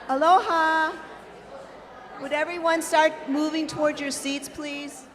Aloha. Would everyone start moving towards your seats, please?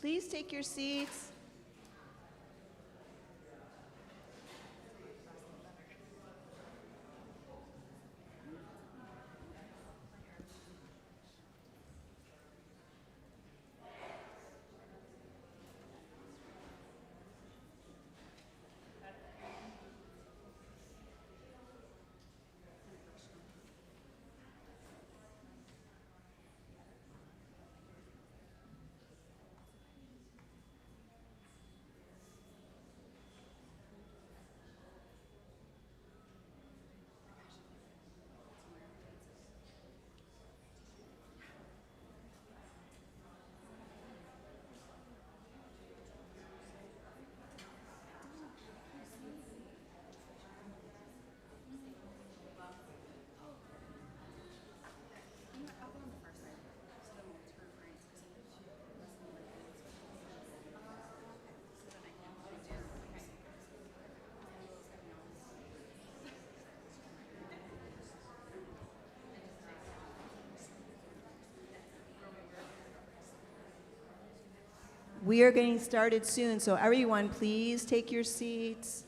Please take your seats. We are getting started soon, so everyone, please take your seats.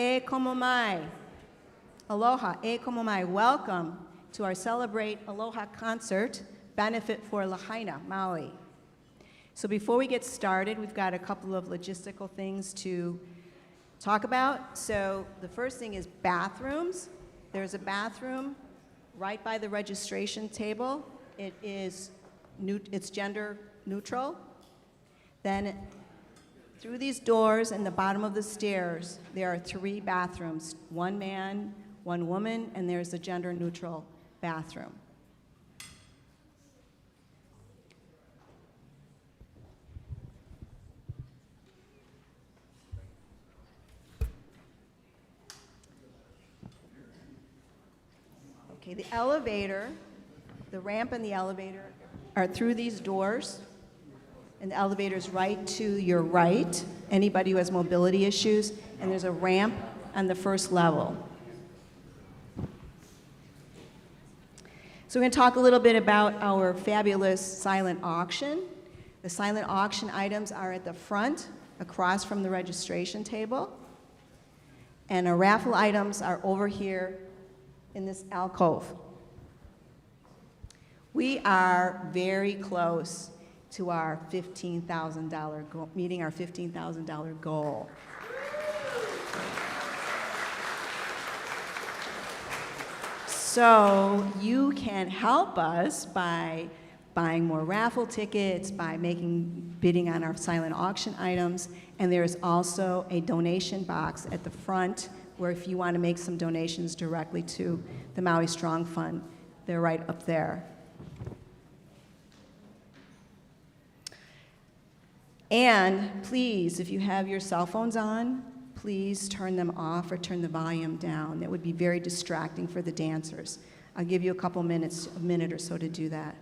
E como mai. Aloha, e como mai. Welcome to our Celebrate Aloha concert, benefit for Lahaina, Maui. So before we get started, we've got a couple of logistical things to talk about. So the first thing is bathrooms. There's a bathroom right by the registration table. It's gender neutral. Then through these doors and the bottom of the stairs, there are 3 bathrooms, 1 man, 1 woman, and there's a gender neutral bathroom. Okay, the elevator, the ramp and the elevator are through these doors, and the elevator's right to your right, anybody who has mobility issues, and there's a ramp on the first level. So we're going to talk a little bit about our fabulous silent auction. The silent auction items are at the front, across from the registration table, and our raffle items are over here in this alcove. We are very close to our $15,000 goal, meeting our $15,000 goal. So you can help us by buying more raffle tickets, by bidding on our silent auction items, and there's also a donation box at the front where if you want to make some donations directly to the Maui Strong Fund, they're right up there. And please, if you have your cell phones on, please turn them off or turn the volume down. That would be very distracting for the dancers. I'll give you a minute or so to do that.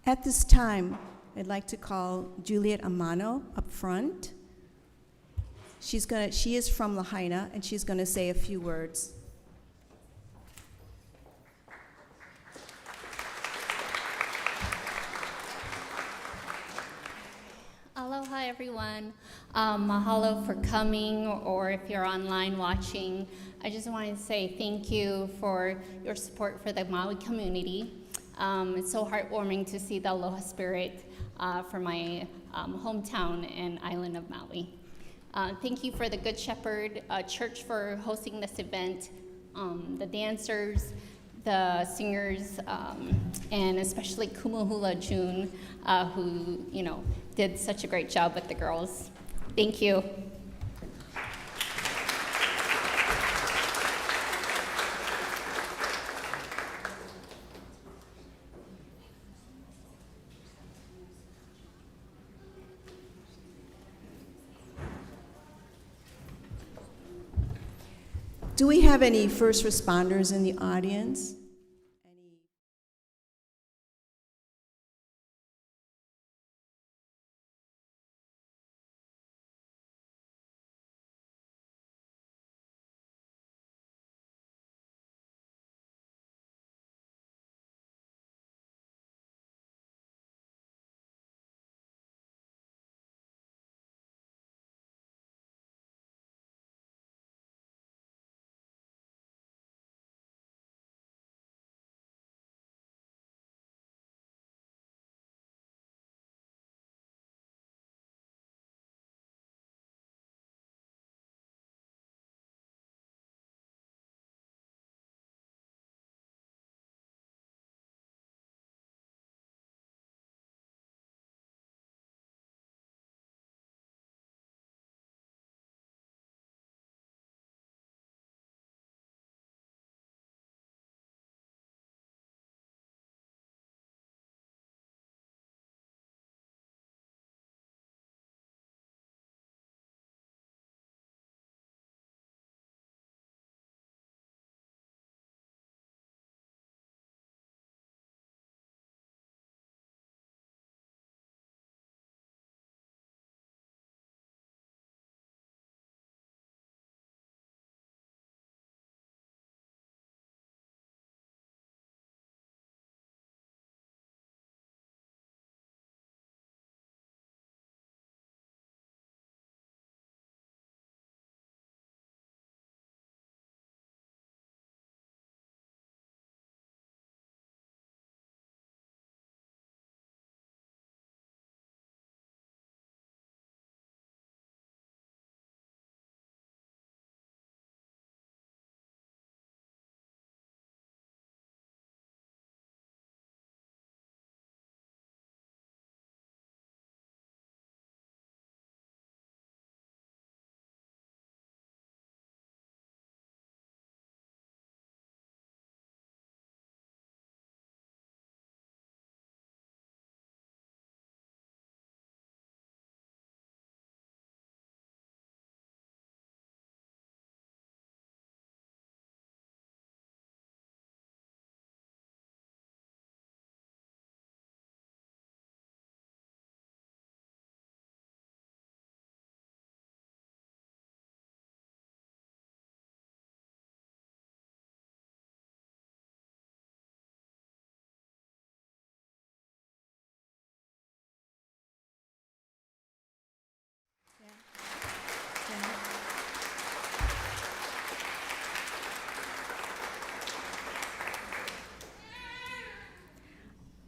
At this time, I'd like to call Juliet Amano up front. She is from Lahaina, and she's going to say a few words. Aloha, everyone. Mahalo for coming, or if you're online watching. I just wanted to say thank you for your support for the Maui community. It's so heartwarming to see the Aloha spirit for my hometown and island of Maui. Thank you for the Good Shepherd Church for hosting this event, the dancers, the singers, and especially Kumu Hula June, who did such a great job with the girls. Thank you. Do we have any first responders in the audience?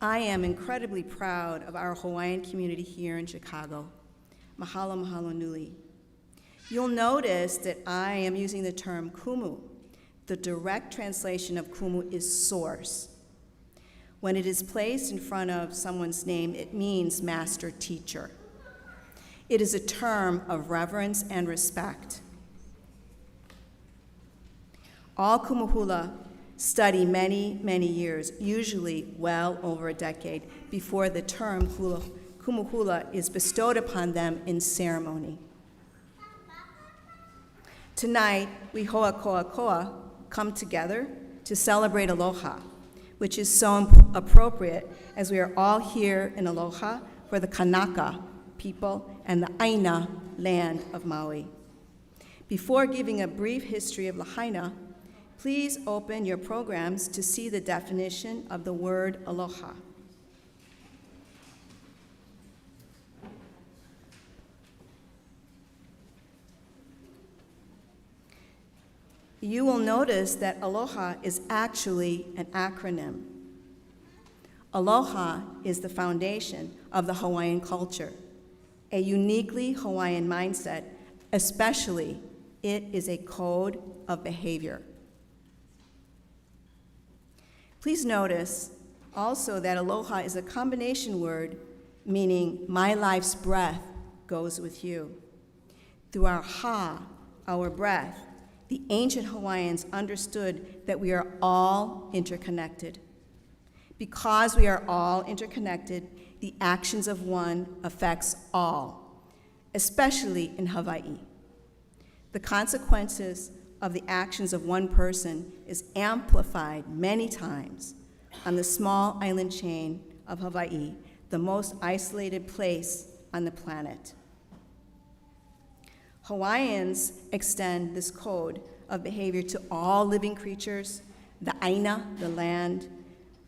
I am incredibly proud of our Hawaiian community here in Chicago. Mahalo, mahalo nui. You'll notice that I am using the term kumu. The direct translation of kumu is source. When it is placed in front of someone's name, it means master teacher. It is a term of reverence and respect. All kumu hula study many, many years, usually well over a decade, before the term kumu hula is bestowed upon them in ceremony. Tonight, we hoa koa koa come together to celebrate Aloha, which is so appropriate as we are all here in Aloha for the Kanaka people and the Aina land of Maui. Before giving a brief history of Lahaina, please open your programs to see the definition of the word aloha. You will notice that aloha is actually an acronym. Aloha is the foundation of the Hawaiian culture, a uniquely Hawaiian mindset, especially it is a code of behavior. Please notice also that aloha is a combination word meaning my life's breath goes with you. Through our ha, our breath, the ancient Hawaiians understood that we are all interconnected. Because we are all interconnected, the actions of one affects all, especially in Hawaii. The consequences of the actions of one person is amplified many times on the small island chain of Hawaii, the most isolated place on the planet. Hawaiians extend this code of behavior to all living creatures, the aina, the land,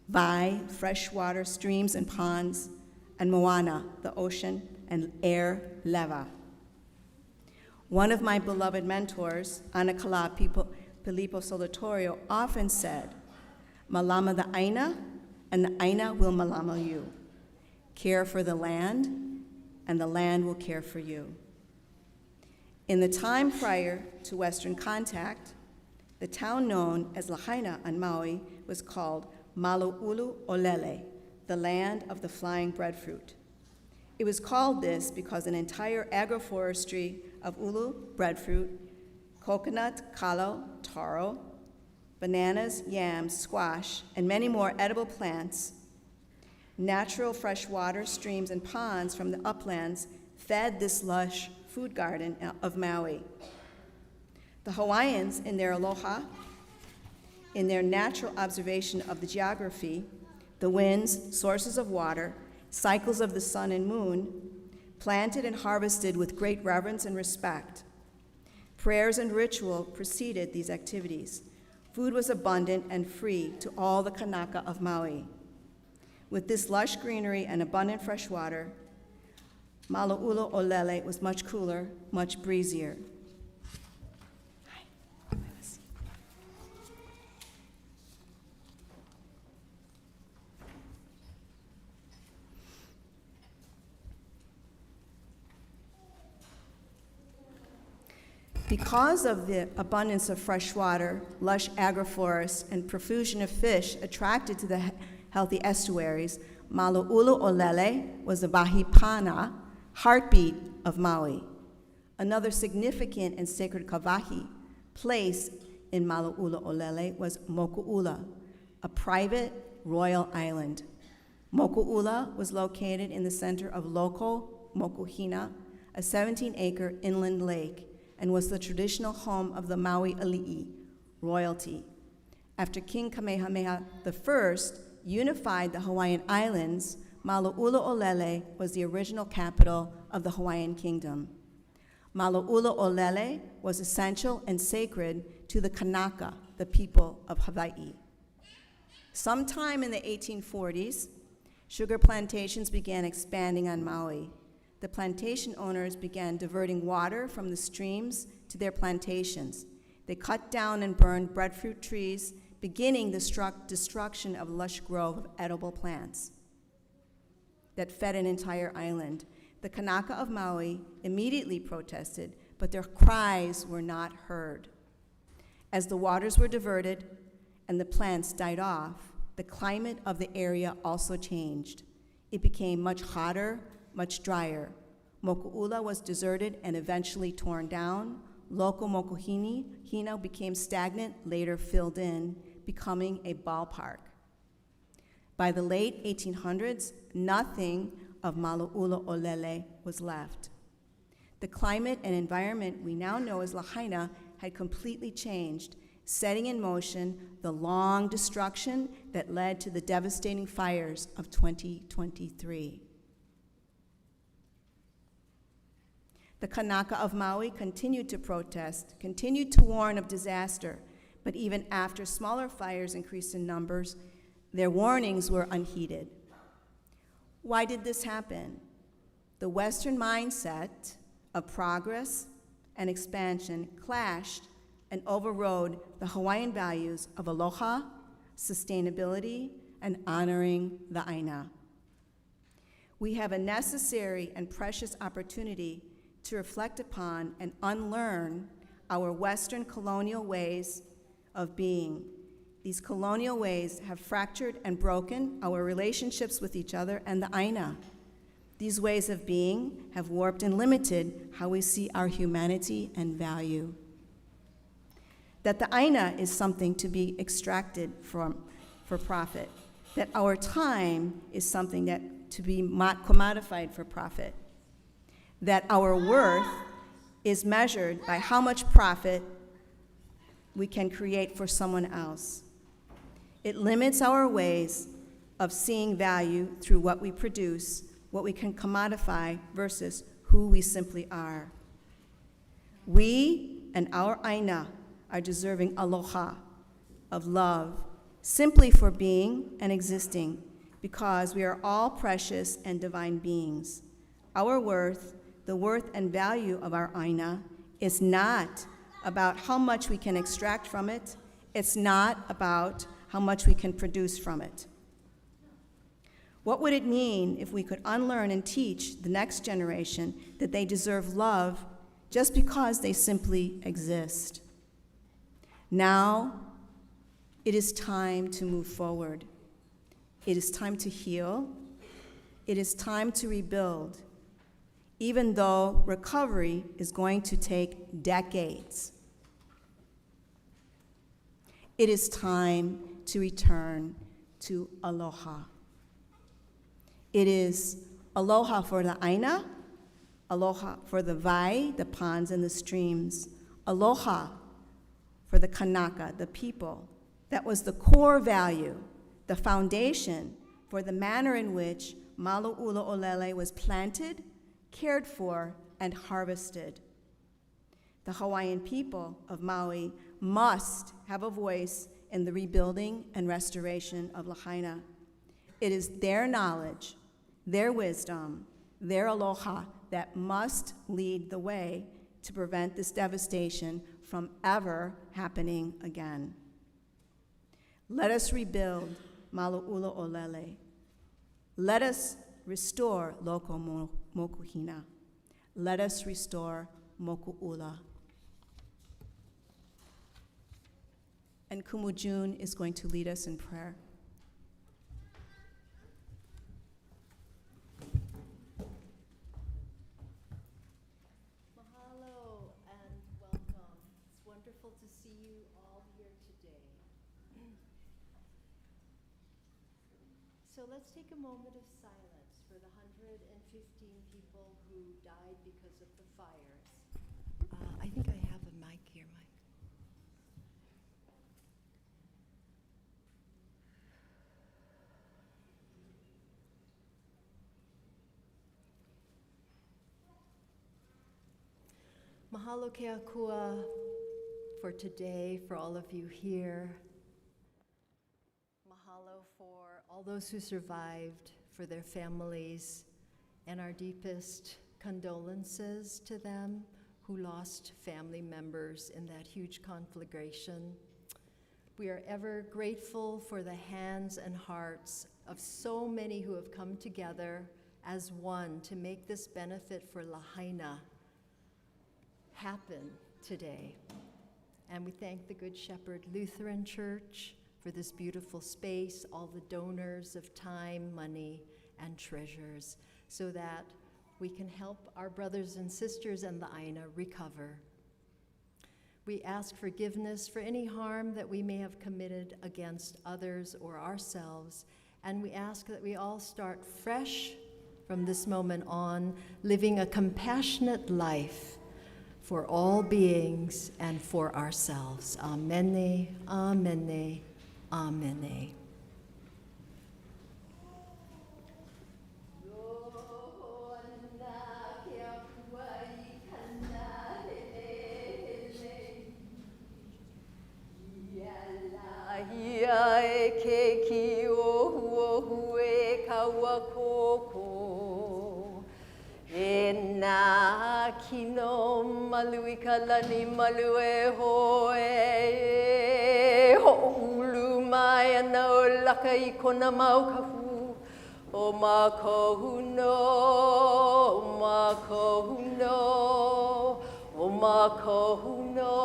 vai, freshwater streams and ponds, and moana, the ocean, and air, leva. One of my beloved mentors, Anakala Pilipo Solatorio, often said, malama the aina, and the aina will malama you. Care for the land, and the land will care for you. In the time prior to Western contact, the town known as Lahaina on Maui was called Malauulu Olele, the land of the flying breadfruit. It was called this because an entire agroforestry of ulu, breadfruit, coconut, kalo, taro, bananas, yams, squash, and many more edible plants, natural fresh water, streams, and ponds from the uplands fed this lush food garden of Maui. The Hawaiians, in their aloha, in their natural observation of the geography, the winds, sources of water, cycles of the sun and moon, planted and harvested with great reverence and respect. Prayers and ritual preceded these activities. Food was abundant and free to all the Kanaka of Maui. With this lush greenery and abundant fresh water, Malauulu Olele was much cooler, much breezier. Because of the abundance of fresh water, lush agroforests, and profusion of fish attracted to the healthy estuaries, Malauulu Olele was the Wahipana, heartbeat of Maui. Another significant and sacred kawahi place in Malauulu Olele was Moku'ula, a private royal island. Moku'ula was located in the center of Loko Mokuhina, a 17-acre inland lake, and was the traditional home of the Maui Ali'i, royalty. After King Kamehameha I unified the Hawaiian Islands, Malauulu Olele was the original capital of the Hawaiian Kingdom. Malauulu Olele was essential and sacred to the Kanaka, the people of Hawaii. Sometime in the 1840s, sugar plantations began expanding on Maui. The plantation owners began diverting water from the streams to their plantations. They cut down and burned breadfruit trees, beginning the destruction of lush grove of edible plants. that fed an entire island. The Kanaka of Maui immediately protested, but their cries were not heard. As the waters were diverted and the plants died off, the climate of the area also changed. It became much hotter, much drier. Moku'ula was deserted and eventually torn down. Local Mokuhina became stagnant, later filled in, becoming a ballpark. By the late 1800s, nothing of Mala'ula Olele was left. The climate and environment we now know as Lahaina had completely changed, setting in motion the long destruction that led to the devastating fires of 2023. The Kanaka of Maui continued to protest, continued to warn of disaster, but even after smaller fires increased in numbers, their warnings were unheeded. Why did this happen? The Western mindset of progress and expansion clashed and overrode the Hawaiian values of aloha, sustainability, and honoring the Aina. We have a necessary and precious opportunity to reflect upon and unlearn our Western colonial ways of being. These colonial ways have fractured and broken our relationships with each other and the Aina. These ways of being have warped and limited how we see our humanity and value. That the Aina is something to be extracted from for profit. That our time is something that to be commodified for profit. That our worth is measured by how much profit we can create for someone else. It limits our ways of seeing value through what we produce, what we can commodify versus who we simply are. We and our Aina are deserving aloha, of love, simply for being and existing, because we are all precious and divine beings. Our worth, the worth and value of our Aina, is not about how much we can extract from it. It's not about how much we can produce from it. What would it mean if we could unlearn and teach the next generation that they deserve love just because they simply exist? Now, it is time to move forward. It is time to heal. It is time to rebuild, even though recovery is going to take decades. It is time to return to aloha. It is aloha for the Aina, aloha for the vai, the ponds and the streams, aloha for the Kanaka, the people. That was the core value, the foundation for the manner in which Mala'ula Olele was planted, cared for, and harvested. The Hawaiian people of Maui must have a voice in the rebuilding and restoration of Lahaina. It is their knowledge, their wisdom, their aloha that must lead the way to prevent this devastation from ever happening again. Let us rebuild Mala'ula Olele. Let us restore Loko Mokuhina. Let us restore Moku'ula. And Kumu June is going to lead us in prayer. Mahalo and welcome. It's wonderful to see you all here today. So let's take a moment of silence for the 115 people who died because of the fires. I think I have a mic here, Mike. Mahalo ke akua for today, for all of you here. Mahalo for all those who survived, for their families, and our deepest condolences to them who lost family members in that huge conflagration. We are ever grateful for the hands and hearts of so many who have come together as one to make this benefit for Lahaina happen today. And we thank the Good Shepherd Lutheran Church for this beautiful space, all the donors of time, money, and treasures, so that we can help our brothers and sisters in Lahaina recover. We ask forgiveness for any harm that we may have committed against others or ourselves, and we ask that we all start fresh from this moment on, living a compassionate life for all beings and for ourselves. Amene, amene, amene. Ia e ke ki ohu e kaua koko. E nā kino malu I ka lani malu e hoe e ho ulu mai ana o laka I kona mau kahu. O ma kohuno, o ma kohuno, o ma kohuno.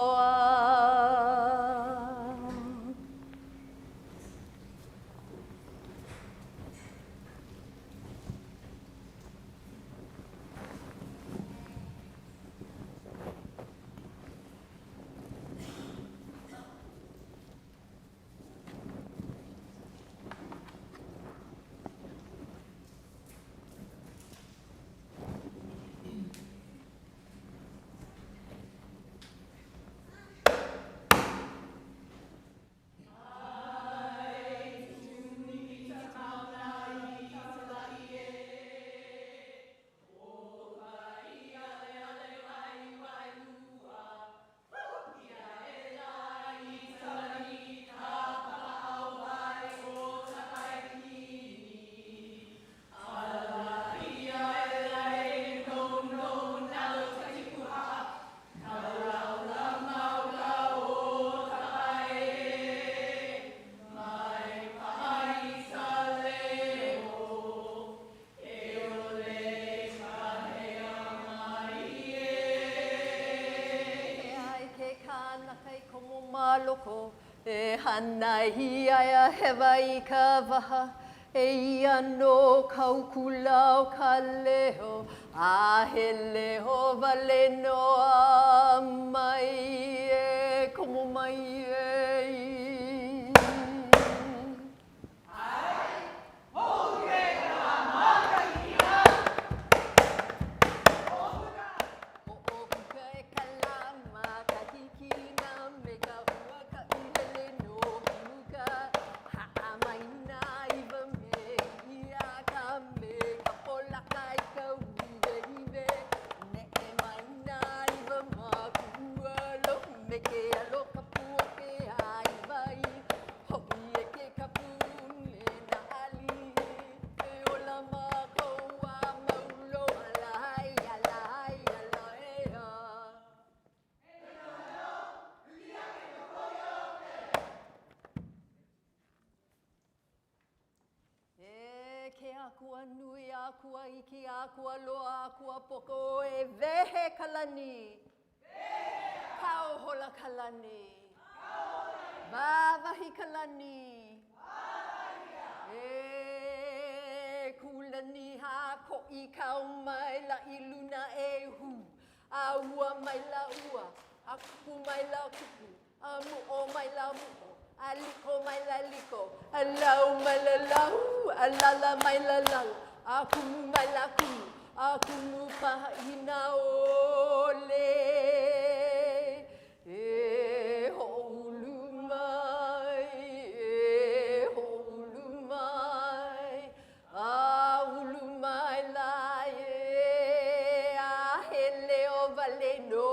Loko e hanai ai hewa I ka waha e ia no kaukula o ka leo a he leo wale noa mai e komo mai e nui akua iki akua loa akua poko e vehe kalani. Kau hola kalani. Vavahi kalani. E kulani ha ko I kau mai la I luna e hu. A ua mai la ua. A kupu mai la kupu. A mu'o mai la mu'o. A liko mai la liko. A lau mai la lau. A lala mai la lala. A kumu mai la kumu. A kumu pahina ole. E holu mai. E holu mai. A ulu mai la e. A hele o vale no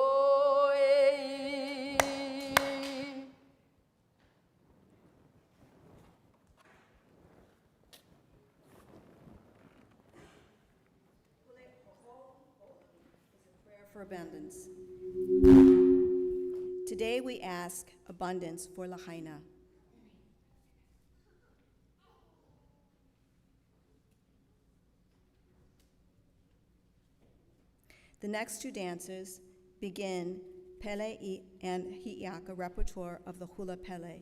e. For abundance. Today we ask abundance for Lahaina. The next two dances begin Pele and Hi'iaka repertoire of the Hula Pele.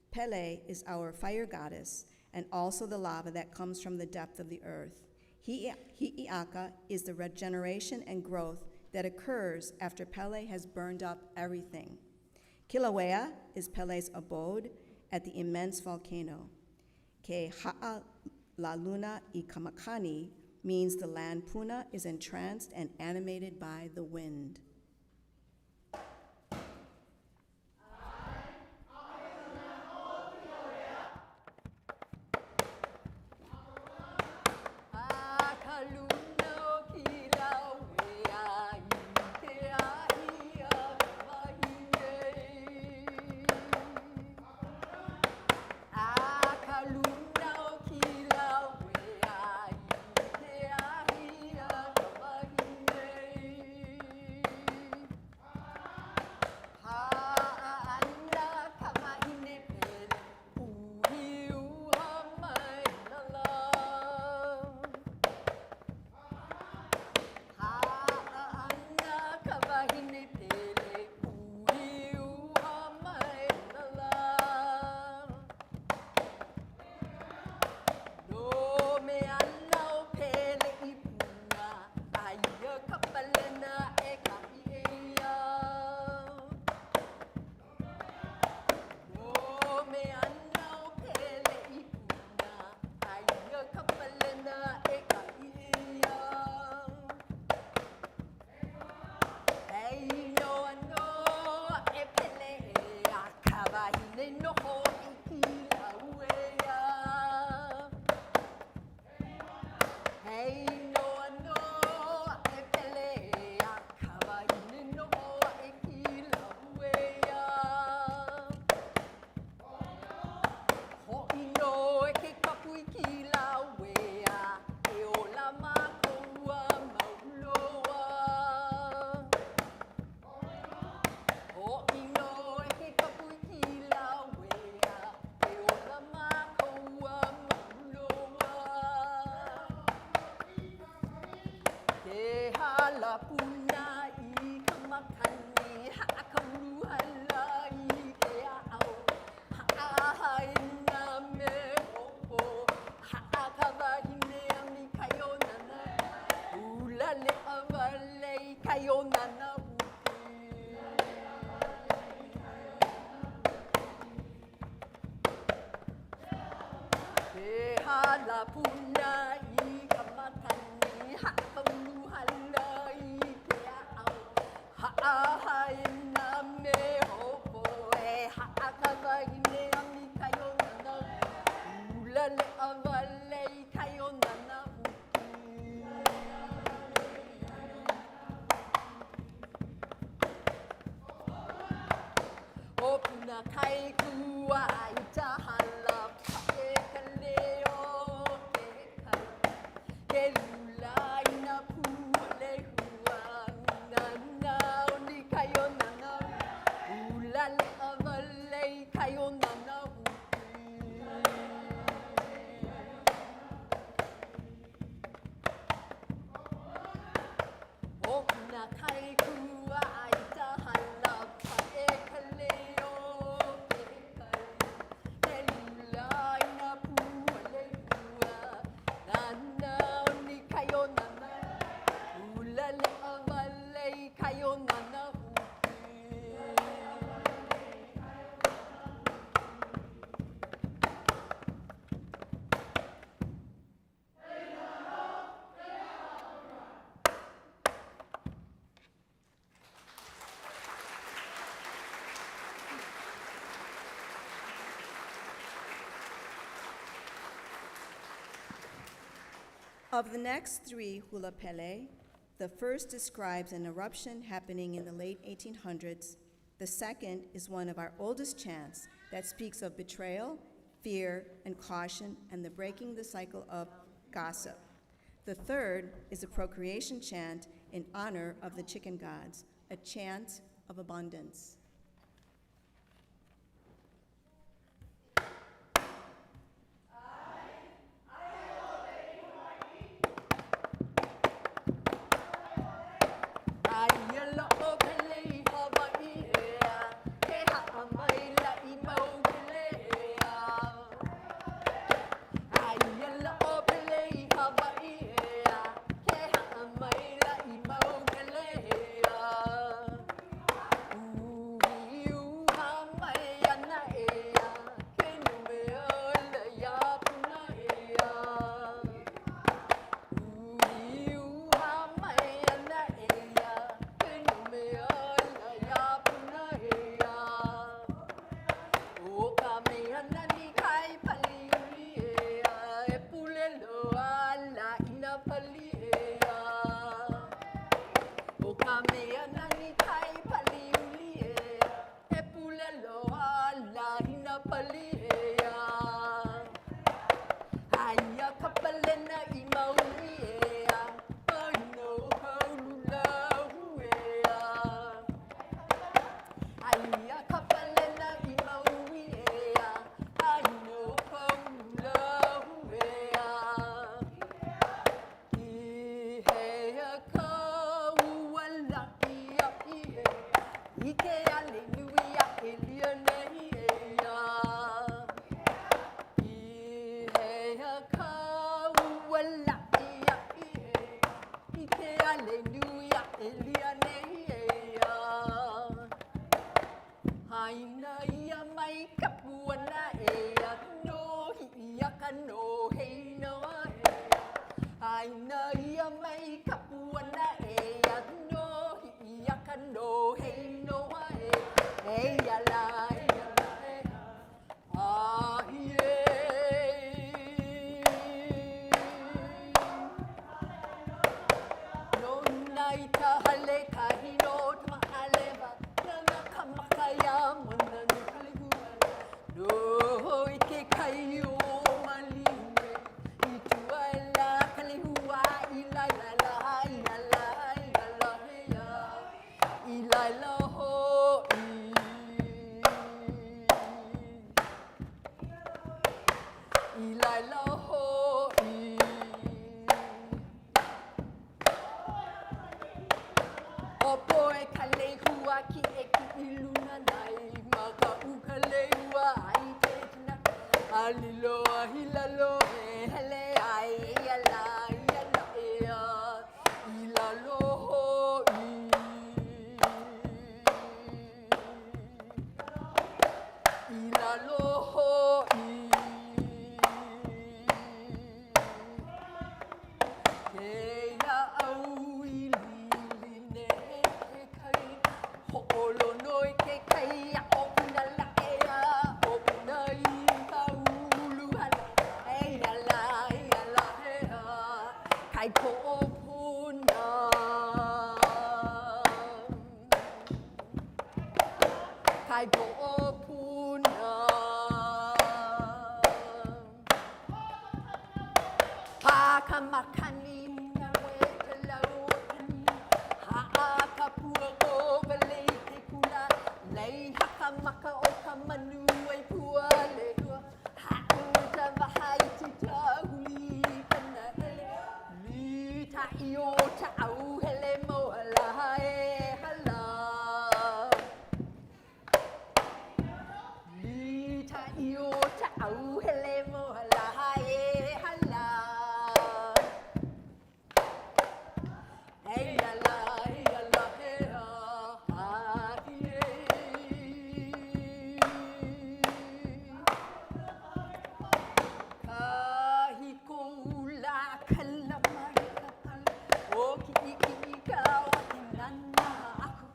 Pele is our fire goddess and also the lava that comes from the depth of the earth. Hi'iaka is the regeneration and growth that occurs after Pele has burned up everything. Kilauea is Pele's abode at the immense volcano. Ke ha'a la luna I kamakani means the land Puna is entranced and animated by the wind. Of the next three hula pele, the first describes an eruption happening in the late 1800s. The second is one of our oldest chants that speaks of betrayal, fear, and caution, and the breaking the cycle of gossip. The third is a procreation chant in honor of the chicken gods, a chant of abundance. elia neia. Haina ia mai kapuana ea no ia kano hei noa ea. Haina ia mai kapuana ea no ia kano hei noa ea. Ea la ea la ea. Ah no nai ta hale kahino tma aleva. Nana kamakaya mana nukalihua. No ike kaio malime. Itua la kalihua ila la la ila la ila la ila. Ila la ho i. Ila la ho i. Opo e kalehua ki e ki iluna nai. Maka uka lehua ai te tina. Alilo ahilalo e hele ai iala iala ea. Ila loho i. Ila loho i. Kea au i lili ne e kai. Ho'olo noi ke kai a o puna la ea. O puna i ka ulu hala. Ea la ea. Kai po o puna. Kai po o puna. Pakamakani na wete lautani. Ha'a pua ko galei te kula. Lei haka maka o ka manu ai pua lehua. Ha'u ta wahai te tahuli kana hele. Li ta io ta au hele moa laha e hala. Li ta io ta au hele moa laha e hala. Hey la la hey ha kahi kula kala mai kapal o ki ka o ki nana aku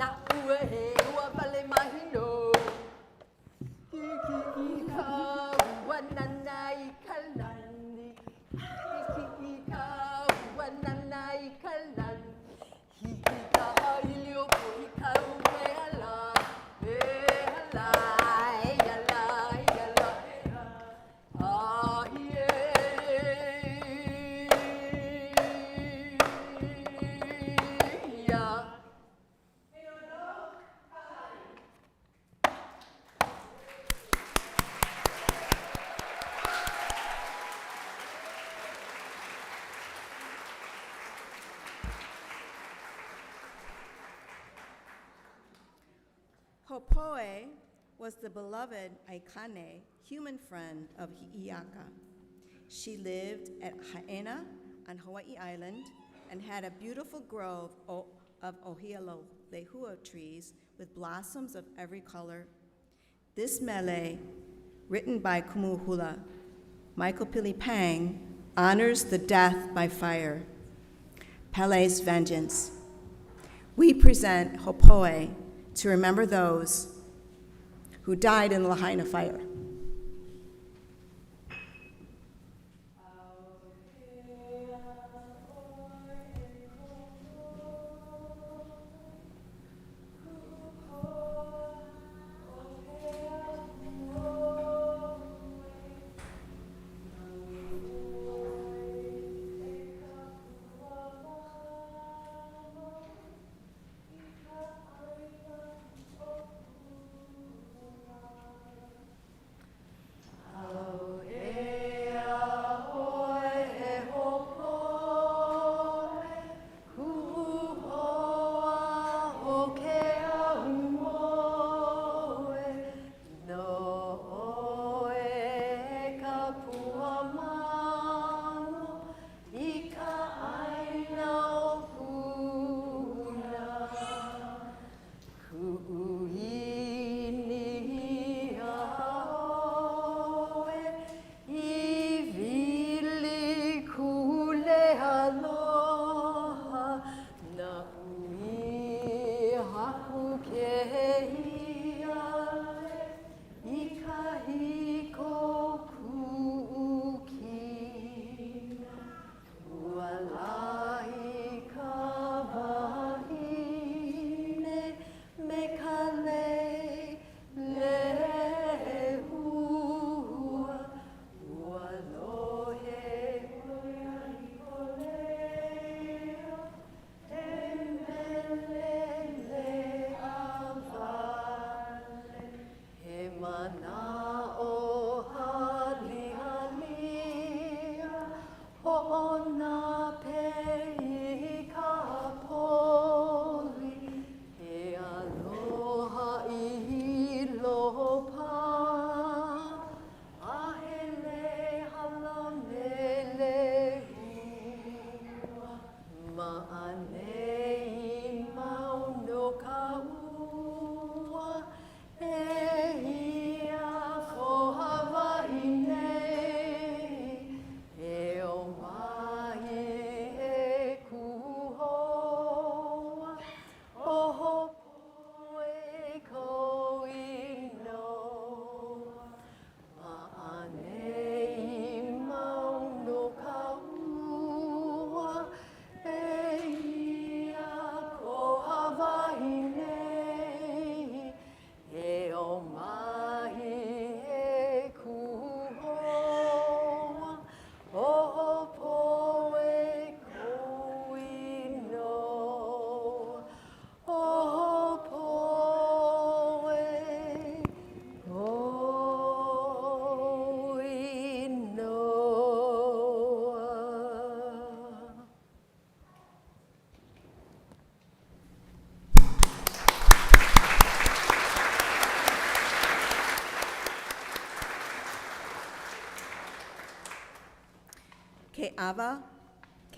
na ue he ua vale mahino ki ka wanana I kalani ki ka wanana I kalani hiki ka hailio pui ka ue ala ala ala ala ah yeah. Hopoe was the beloved Aikane, human friend of Hi'iaka. She lived at Haena on Hawaii Island and had a beautiful grove of ohialo lehua trees with blossoms of every color. This mele, written by Kumu Hula, Michael Pili Pang, honors the death by fire, Pele's vengeance. We present Hopoe to remember those who died in the Lahaina fire.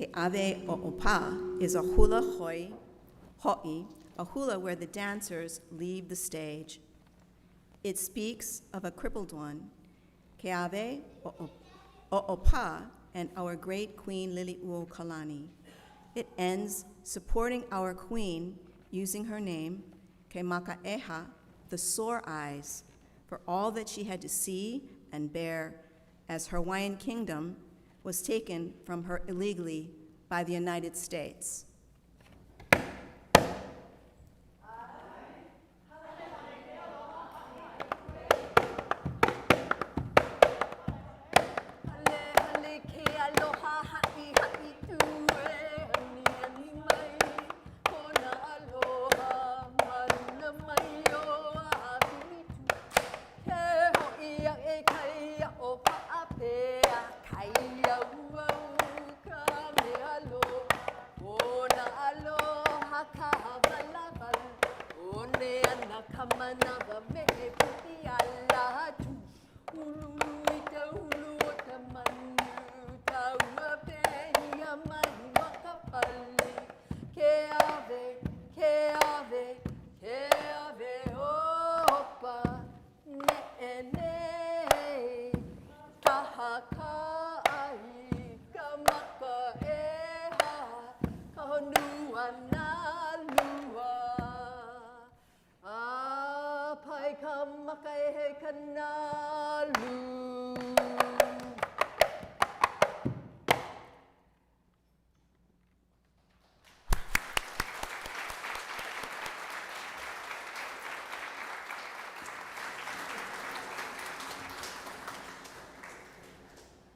Ke'ave o Opa is a hula ho'i, a hula where the dancers leave the stage. It speaks of a crippled one, Ke'ave o Opa, and our great queen Lili Uokalani. It ends supporting our queen using her name, Ke Maka'eha, the sore eyes, for all that she had to see and bear as her Hawaiian kingdom was taken from her illegally by the United States.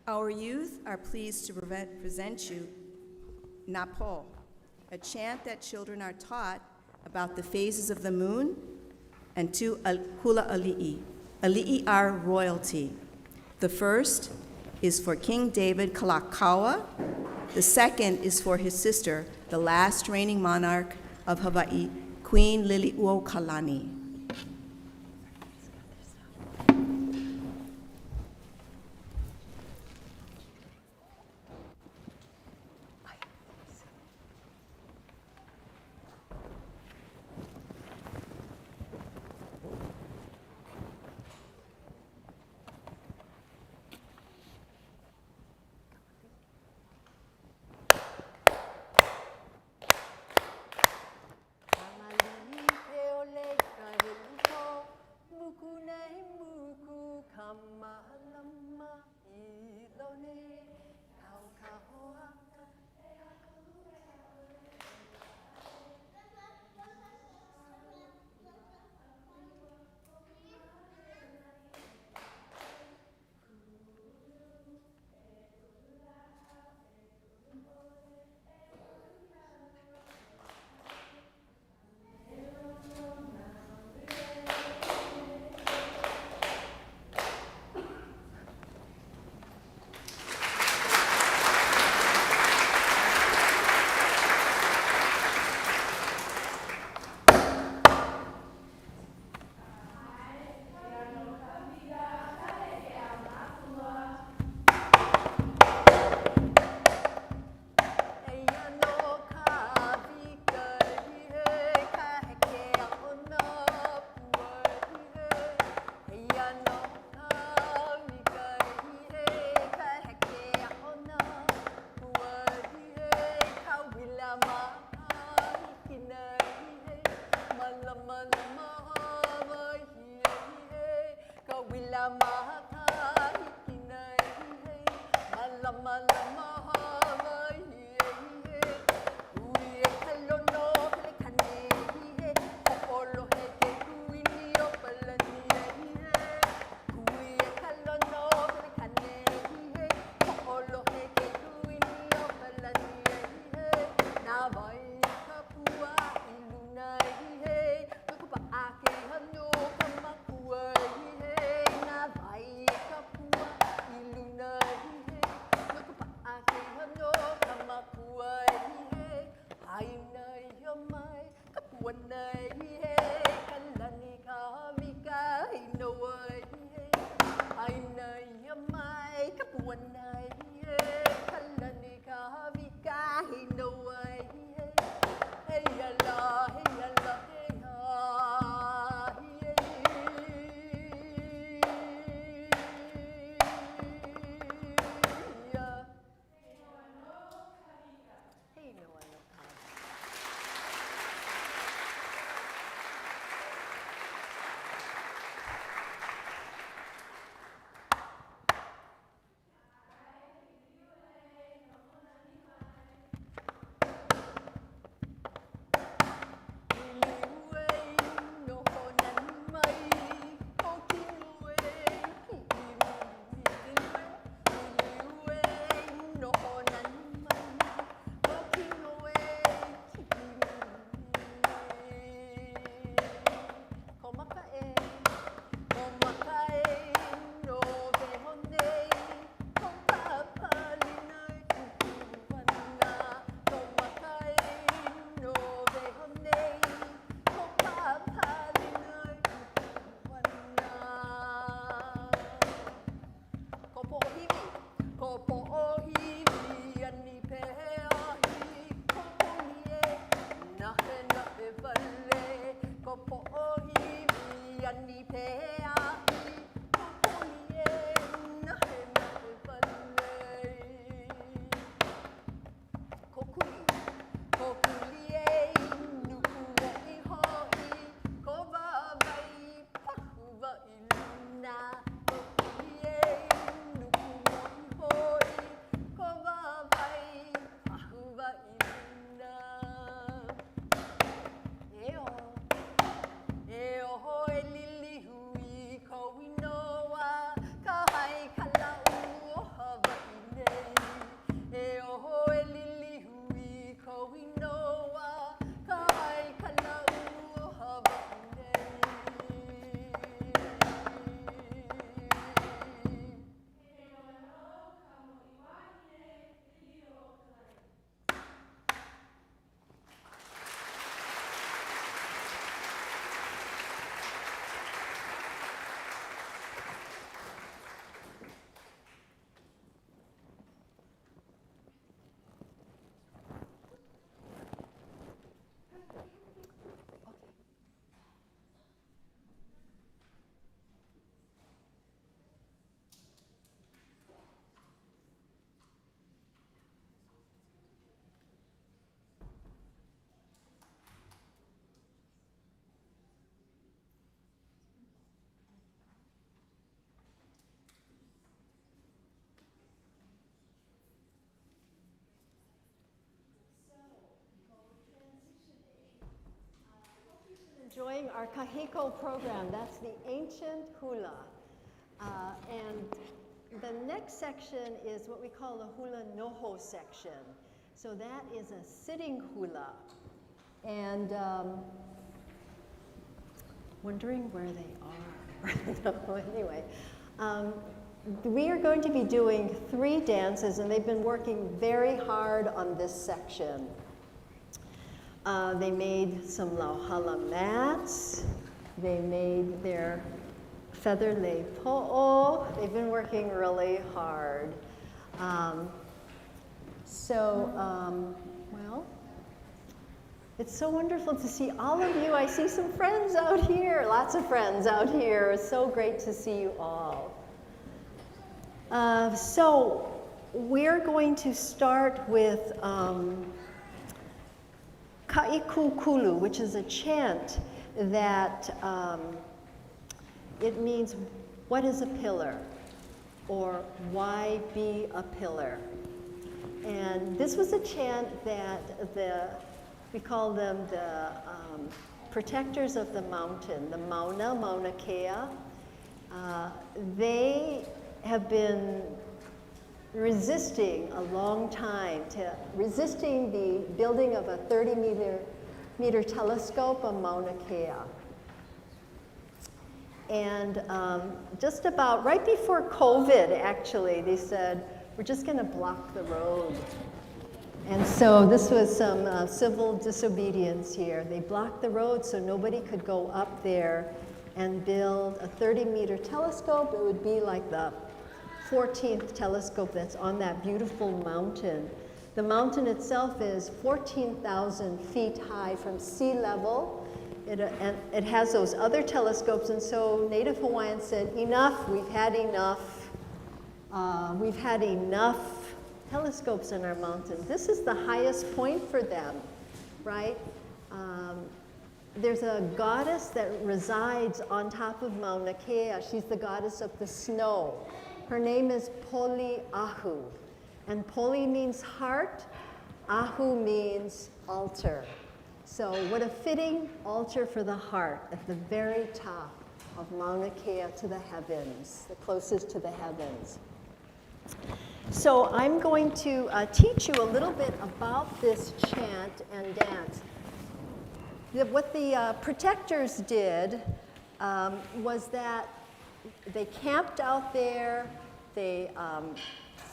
Our youth are pleased to present you Napo, a chant that children are taught about the phases of the moon, and two hula ali'i. Ali'i are royalty. The first is for King David Kalakaua. The second is for his sister, the last reigning monarch of Hawaii, Queen Liliuokalani. Ole puanai he kalani ka vika no ai he ai nei mai ka puanai he kalani ka vika no ai he hey ala hey ala hey ha Enjoying our kahiko program. That's the ancient hula. And the next section is what we call the hula noho section. So that is a sitting hula. And wondering where they are. Anyway, we are going to be doing 3 dances, and they've been working very hard on this section. They made some lauhala mats. They made their feather lei po'o. They've been working really hard. Well, it's so wonderful to see all of you. I see some friends out here, lots of friends out here. It's so great to see you all. So we're going to start with Ka'ikukulu, which is a chant that it means, what is a pillar? Or why be a pillar? And this was a chant that we call them the protectors of the mountain, the Mauna Kea. They have been resisting a long time, resisting the building of a 30-meter telescope on Mauna Kea. And just about right before COVID, actually, they said, we're just going to block the road. And so this was some civil disobedience here. They blocked the road so nobody could go up there and build a 30-meter telescope. It would be like the 14th telescope that's on that beautiful mountain. The mountain itself is 14,000 feet high from sea level. And it has those other telescopes, and so Native Hawaiians said, enough, we've had enough. We've had enough telescopes in our mountain. This is the highest point for them, right? There's a goddess that resides on top of Mauna Kea. She's the goddess of the snow. Her name is Poli Ahu. And Poli means heart, Ahu means altar. So what a fitting altar for the heart at the very top of Mauna Kea to the heavens, the closest to the heavens. So I'm going to teach you a little bit about this chant and dance. What the protectors did was that they camped out there. They,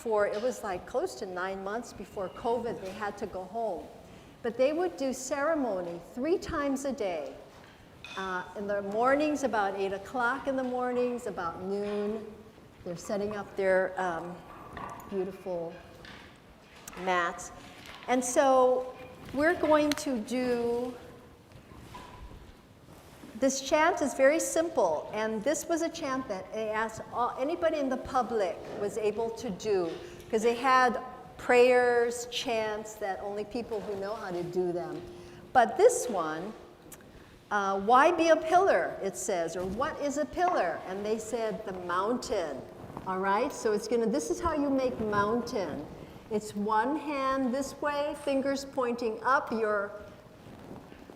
it was like close to 9 months before COVID, they had to go home. But they would do ceremony 3 times a day. In the mornings, about 8 o'clock in the mornings, about noon. They're setting up their beautiful mats. And so we're going to do, this chant is very simple, and this was a chant that they asked anybody in the public was able to do, because they had prayers, chants that only people who know how to do them. But this one, why be a pillar, it says, or what is a pillar? And they said the mountain, all right? So this is how you make mountain. It's one hand this way, fingers pointing up, your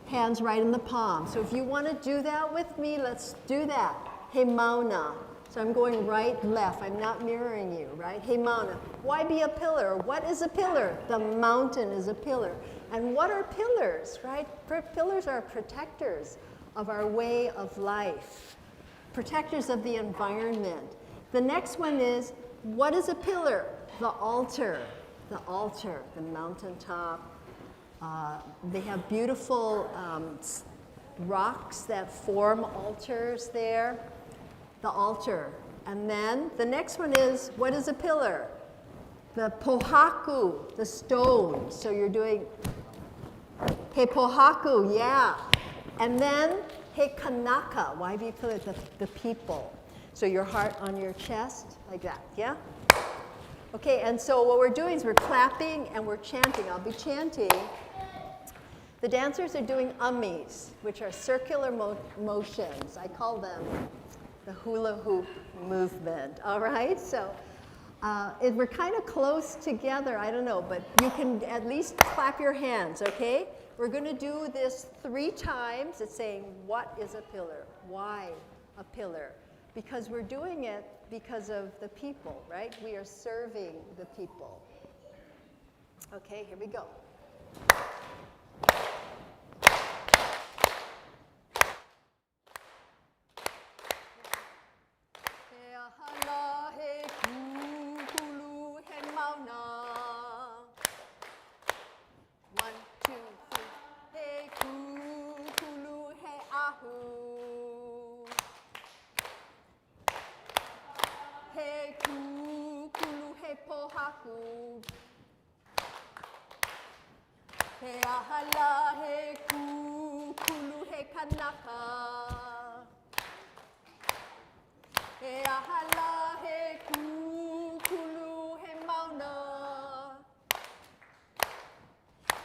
hands right in the palm. So if you want to do that with me, let's do that. He mauna. So I'm going right, left. I'm not mirroring you, right? He mauna. Why be a pillar? What is a pillar? The mountain is a pillar. And what are pillars, right? Pillars are protectors of our way of life, protectors of the environment. The next one is, what is a pillar? The altar, the mountaintop. They have beautiful rocks that form altars there. The altar. And then the next one is, what is a pillar? The pohaku, the stone. So you're doing he pohaku, yeah. And then he kanaka, why be a pillar? The people. So your heart on your chest, like that, yeah? Okay, and so what we're doing is we're clapping and we're chanting. I'll be chanting. The dancers are doing ummies, which are circular motions. I call them the hula hoop movement, all right? So we're kind of close together, I don't know, but you can at least clap your hands, okay? We're gonna do this 3 times. It's saying, what is a pillar? Why a pillar? Because we're doing it because of the people, right? We are serving the people. Okay, here we go. He ahala he kulu he kanaka. He ahala he kulu he mauna.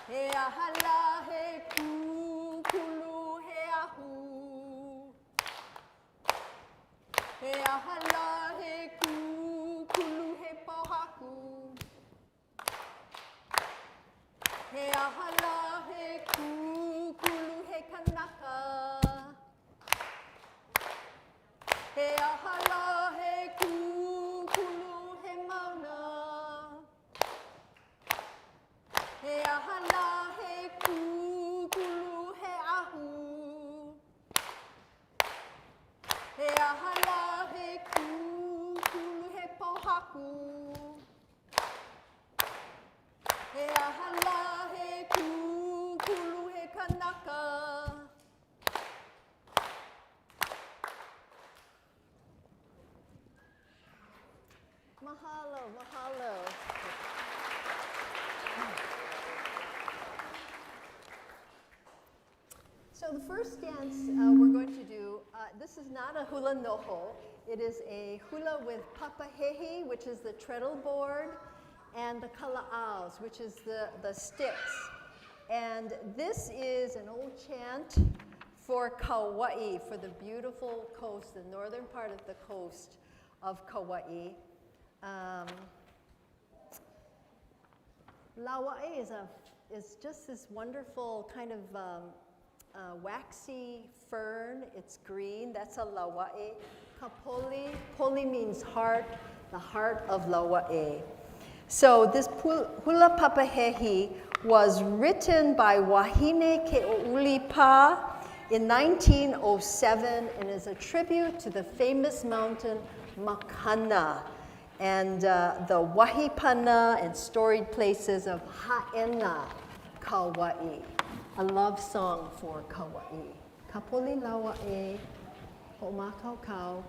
He ahala he kulu he ahu. He ahala he kulu he pohaku. He ahala he kulu he kanaka. He ahala he mahalo. So the first dance we're going to do, this is not a hula noho. It is a hula with papahehi, which is the treadle board, and the kala'aus, which is the sticks. And this is an old chant for Kauai, for the beautiful coast, the northern part of the coast of Kauai. Lauae is just this wonderful kind of waxy fern. It's green. That's a lauae. Kapoli, poli means heart, the heart of lauae. So this hula papahehi was written by Wahine Ke'oulipa in 1907 and is a tribute to the famous mountain Makana and the wahipana and storied places of Haena, Kauai. A love song for Kauai. Kapoli lauae, ho'makau.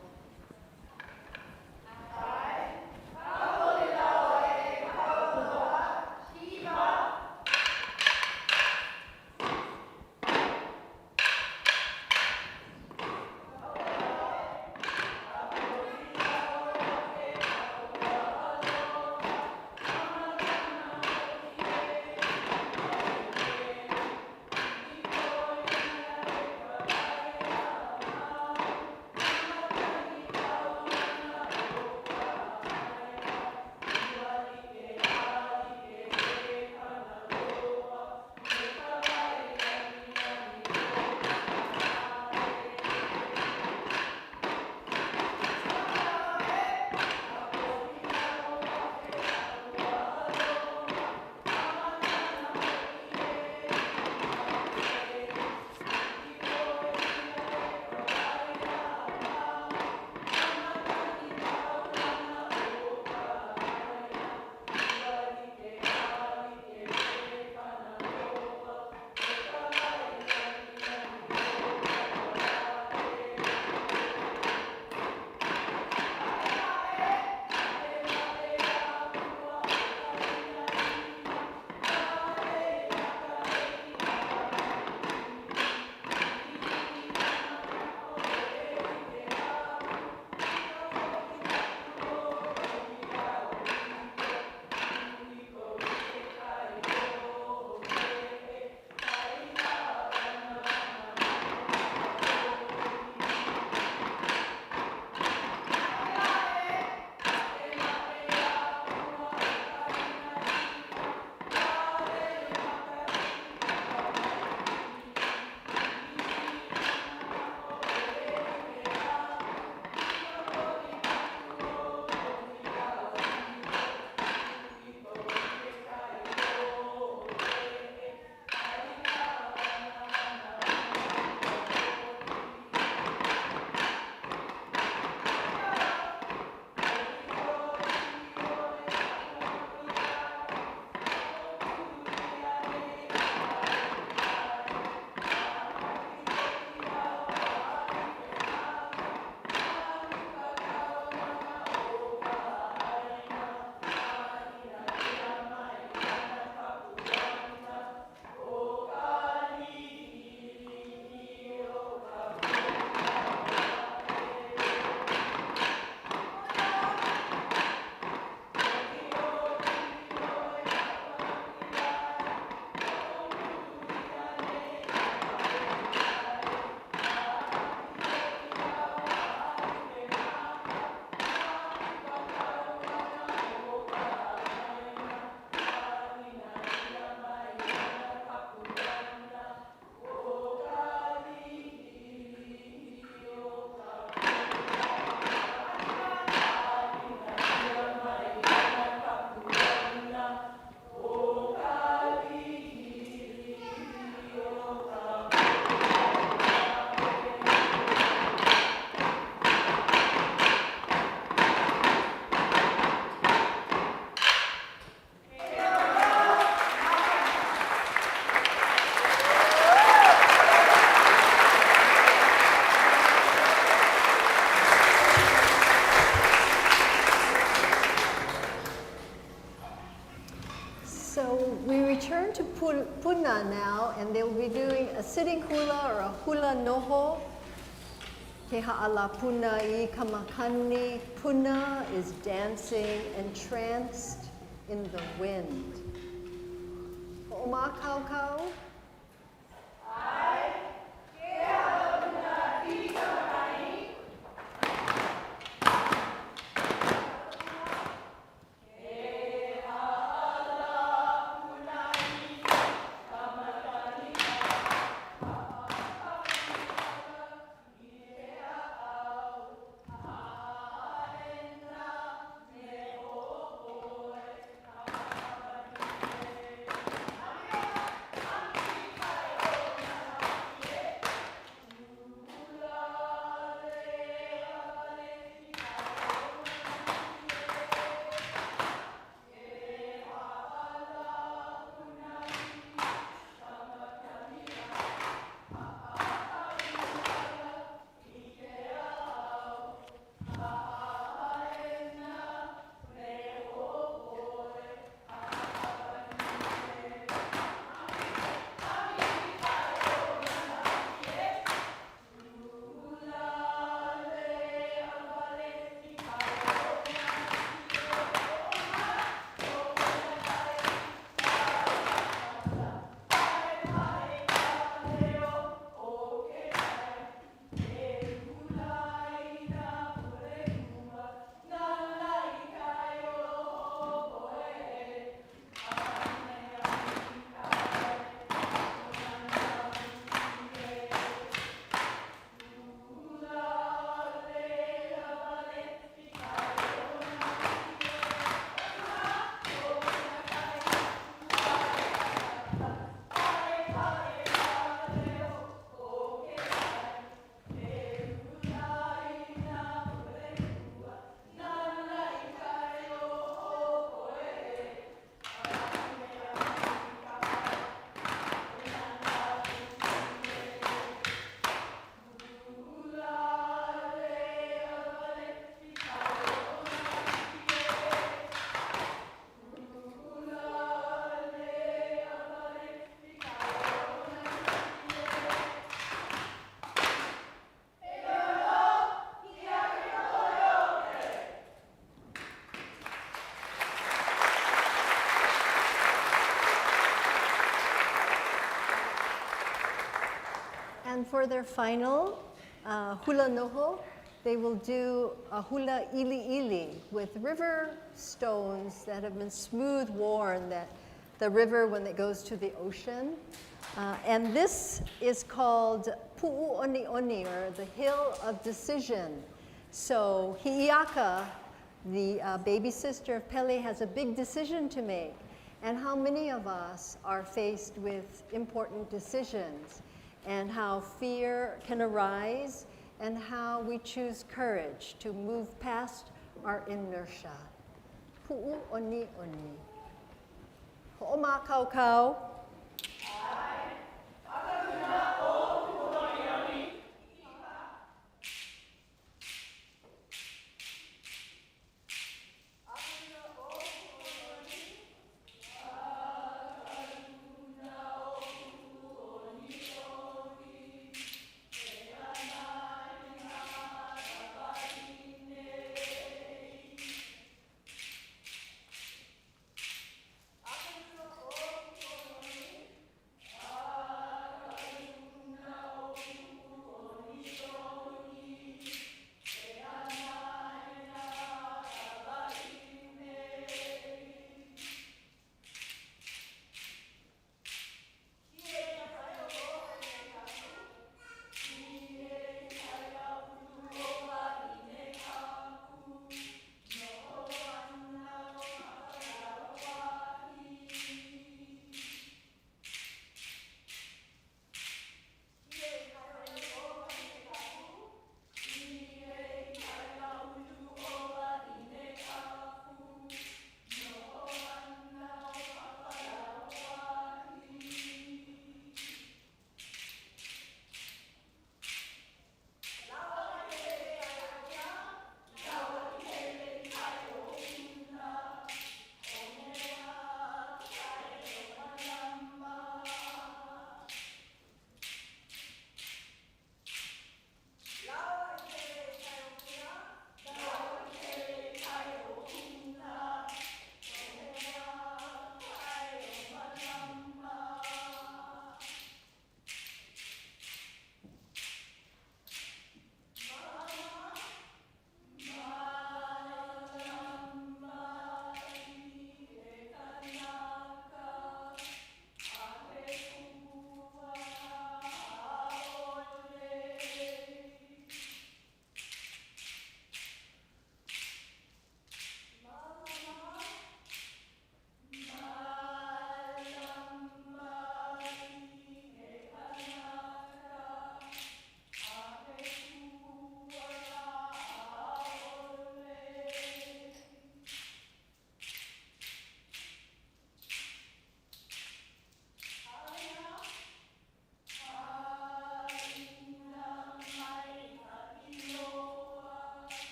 a sitting hula or a hula noho. Ke ha'ala Puna I Kamokunani. Puna is dancing entranced in the wind. Ho'oma kau kau. And for their final hula noho, they will do a hula ili ili with river stones that have been smooth worn, that the river when it goes to the ocean. And this is called Pu'uwai, or the Hill of Decision. So Hi'iaka, the baby sister of Pele, has a big decision to make. And how many of us are faced with important decisions, and how fear can arise, and how we choose courage to move past our inertia. Pu'uwai. Ho'oma kau kau.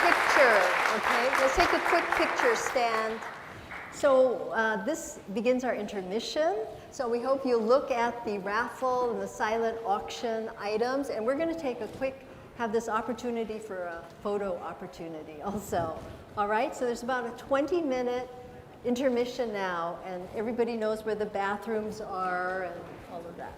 picture, okay? Let's take a quick picture stand. So this begins our intermission. So we hope you look at the raffle and the silent auction items, and we're going to take a quick, have this opportunity for a photo opportunity also. All right, so there's about a 20-minute intermission now, and everybody knows where the bathrooms are and all of that.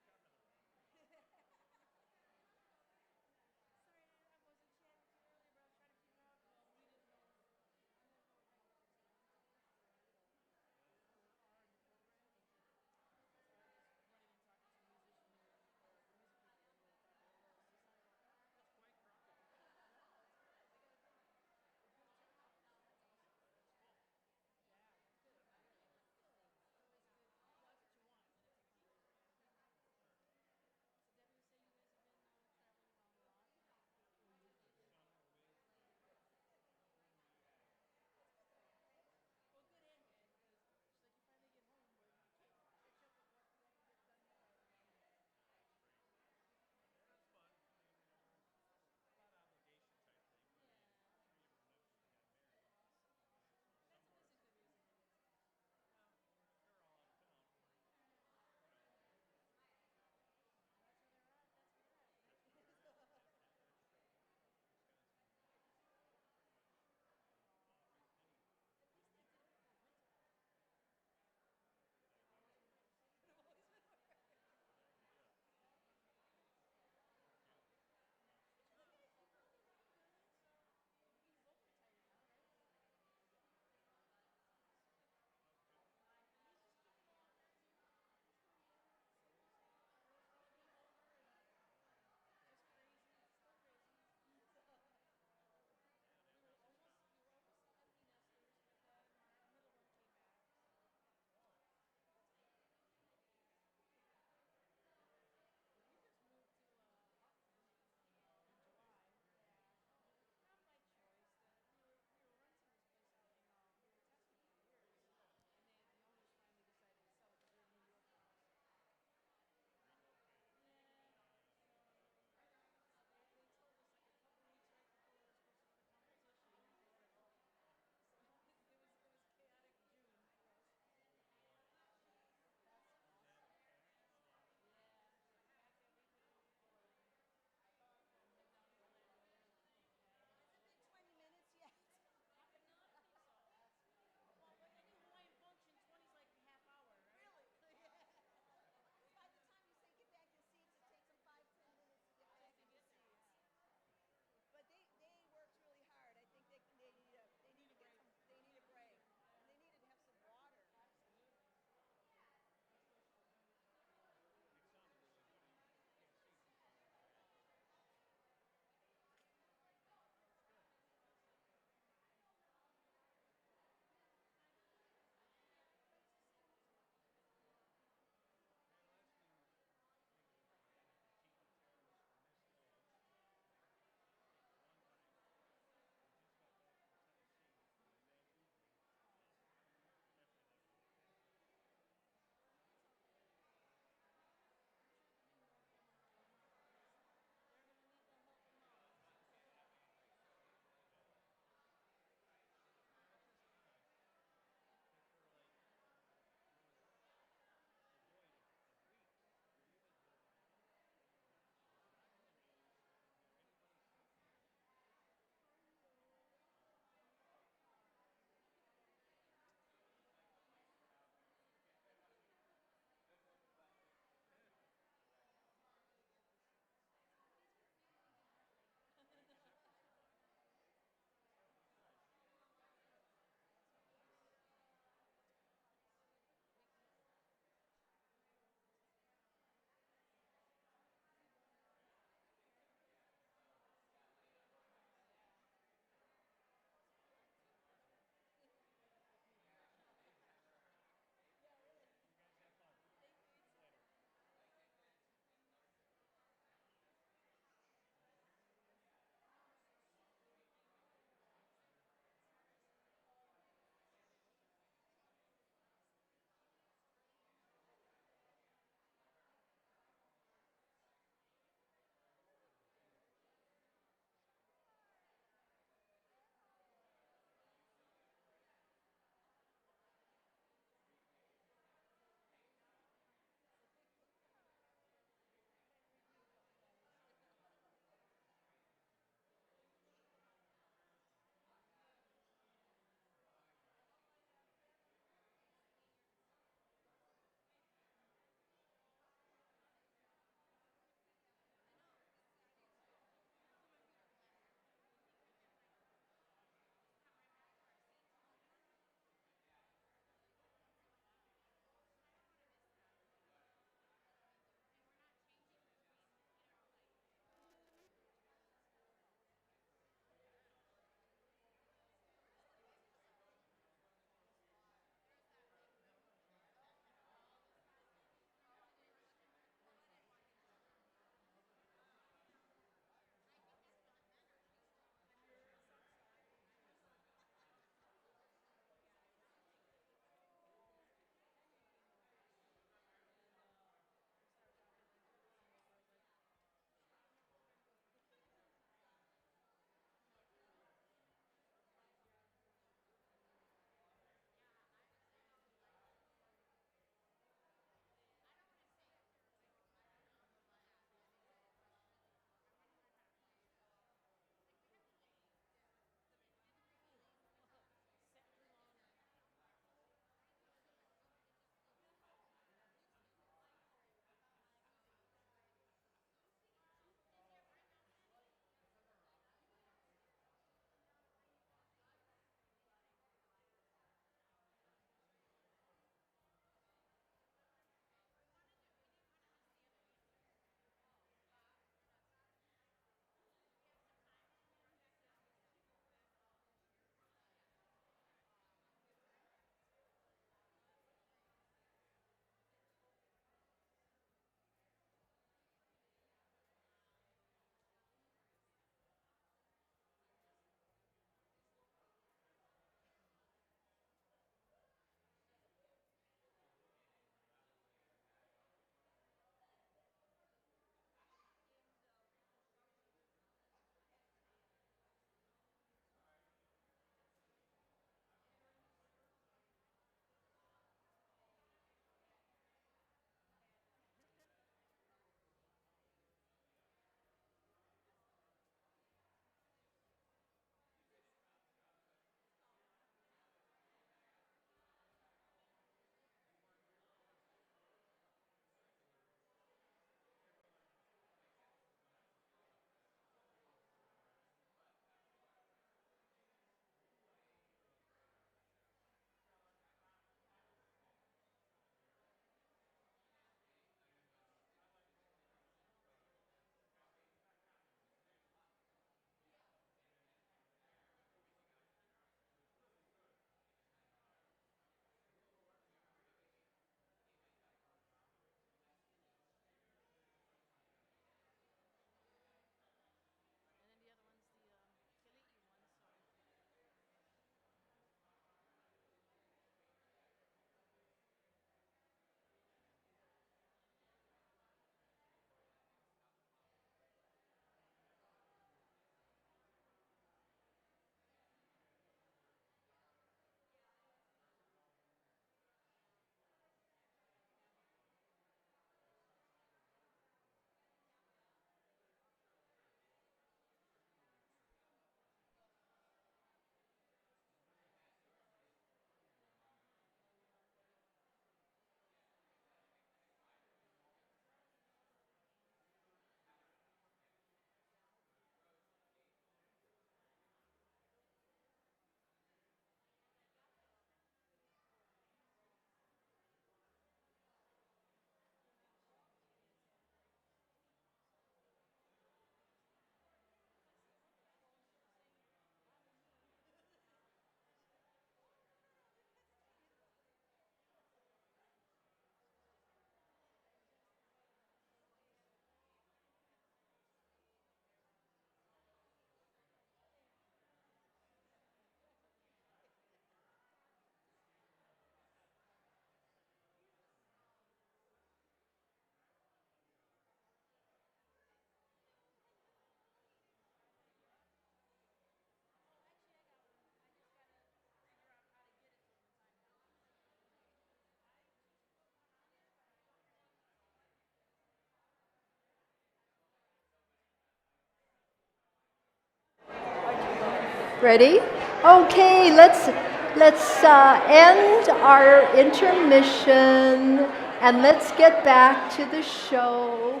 Ready? Okay, let's end our intermission and let's get back to the show.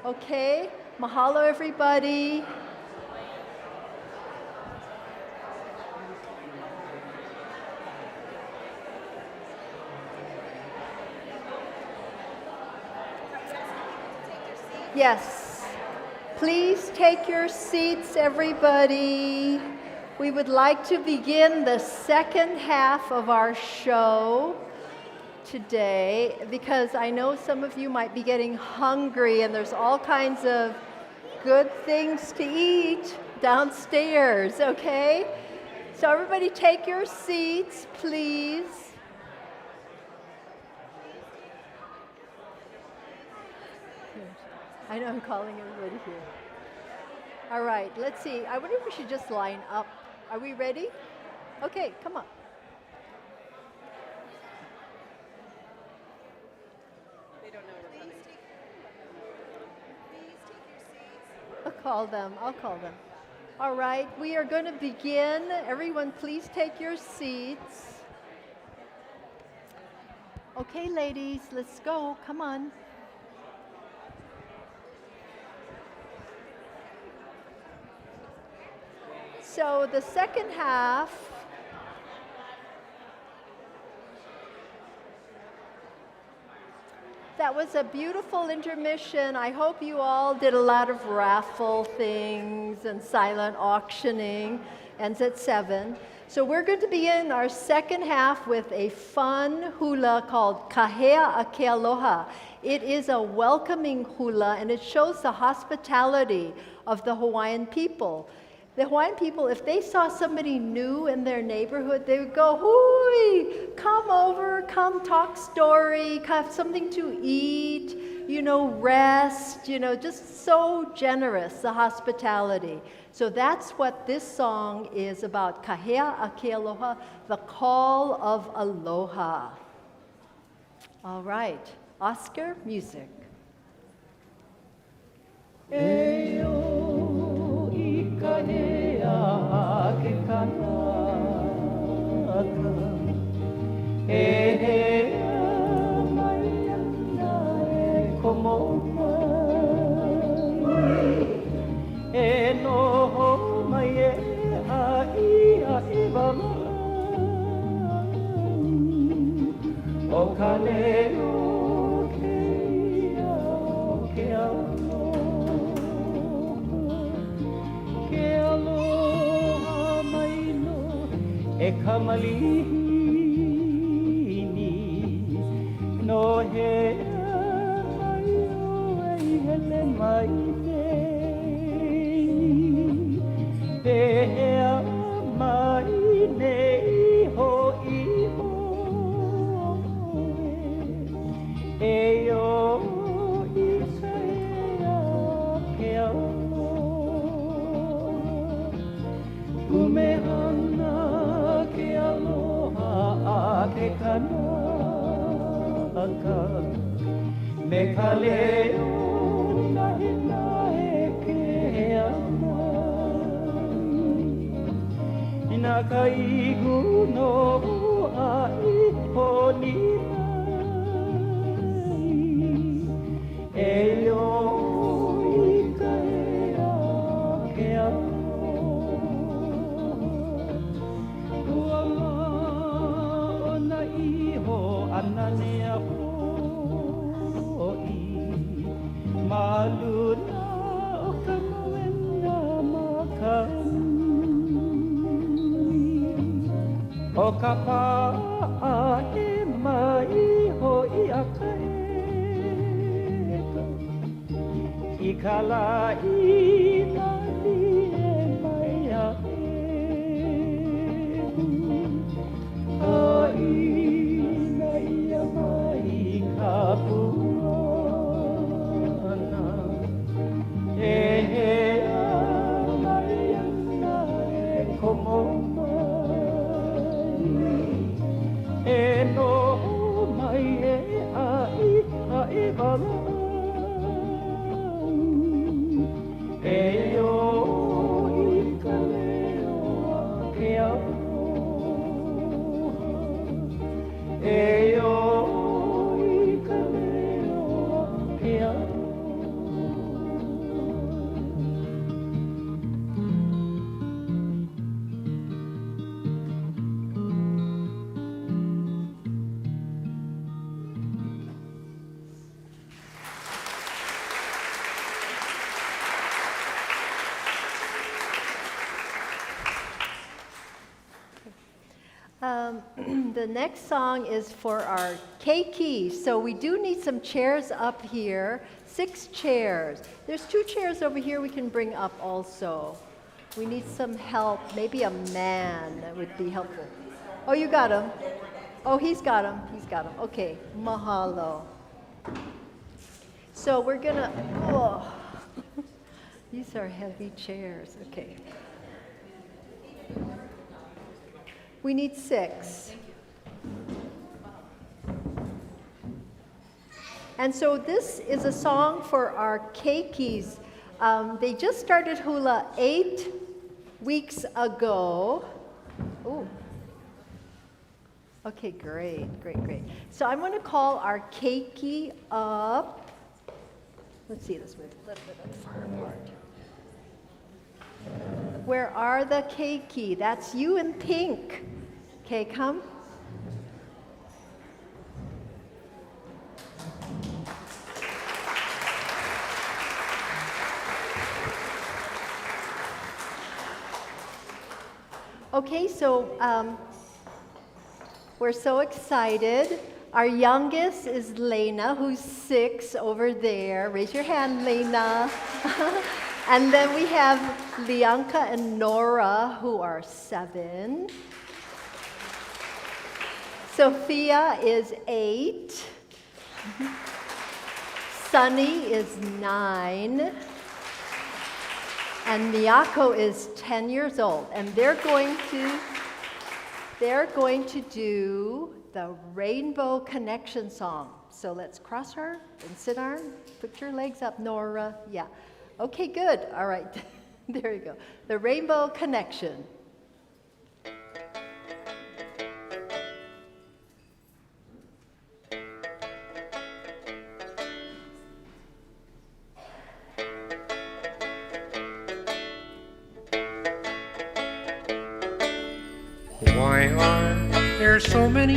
Okay? Mahalo, everybody. Yes. Please take your seats, everybody. We would like to begin the second half of our show today because I know some of you might be getting hungry and there's all kinds of good things to eat downstairs, okay? So everybody take your seats, please. I know I'm calling everybody here. All right, let's see. I wonder if we should just line up. Are we ready? Okay, come on. They don't know we're coming. Please take your seats. I'll call them. All right, we are going to begin. Everyone, please take your seats. Okay, ladies, let's go. Come on. So the second half, that was a beautiful intermission. I hope you all did a lot of raffle things and silent auctioning. Ends at 7. So we're going to begin our second half with a fun hula called Kahea Ake Aloha. It is a welcoming hula and it shows the hospitality of the Hawaiian people. The Hawaiian people, if they saw somebody new in their neighborhood, they would go, "Hui, come over, come talk story, have something to eat, rest, just so generous, the hospitality." So that's what this song is about, Kahea Ake Aloha, the call of aloha. All right, Oscar, music. Kahea ake kanaka hea mai ana komokunani noho mai ia wala o ka leo ke aloha mai no e kamalihini no hea mai o e hele mai nei hea mai nei ho iho e o Isaia ke Umehana ke aloha ake kanaka me ka leo nahe ke hea mai ina ka igu no a ihoni mai e o ika hea ke Ananea hoi maluna o ka mawena makani o ka paa e mai hoi a ka eka I ka laina li e mai a Pu'uwai e hea mai ana e komomai e noho mai e ai wala e o I ka leo the next song is for our keiki. So we do need some chairs up here, 6 chairs. There's 2 chairs over here we can bring up also. We need some help, maybe a man that would be helpful. Oh, you got him. Oh, he's got him. Okay, mahalo. So we're gonna, these are heavy chairs, okay. We need 6. And so this is a song for our keikis. They just started hula 8 weeks ago. Ooh. Okay, great. So I'm going to call our keiki up. Let's see, let's move a little bit far apart. Where are the keiki? That's you in pink. Okay, come. Okay, so we're so excited. Our youngest is Lena, who's 6 over there. Raise your hand, Lena. And then we have Lianka and Nora, who are 7. Sophia is 8. Sunny is 9. And Miyako is 10 years old. And they're going to do the Rainbow Connection song. So let's cross her and sit on. Put your legs up, Nora. Yeah. Okay, good. All right. There you go. The Rainbow Connection. Why are there so many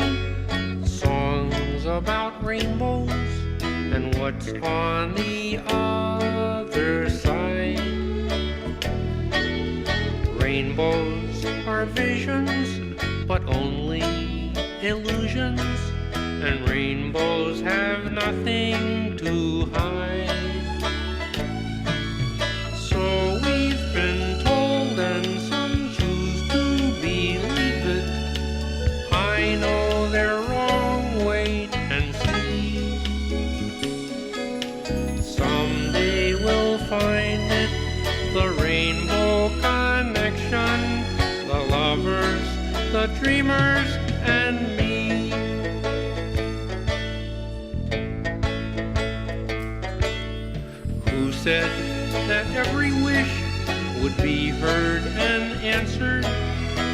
songs about rainbows? And what's on the other side? Rainbows are visions, but only illusions. And rainbows have nothing to hide. So we've been told, and some choose to believe it. I know they're wrong, wait and see. Someday we'll find it, the rainbow connection, the lovers, the dreamers, and me. Who said that every wish would be heard and answered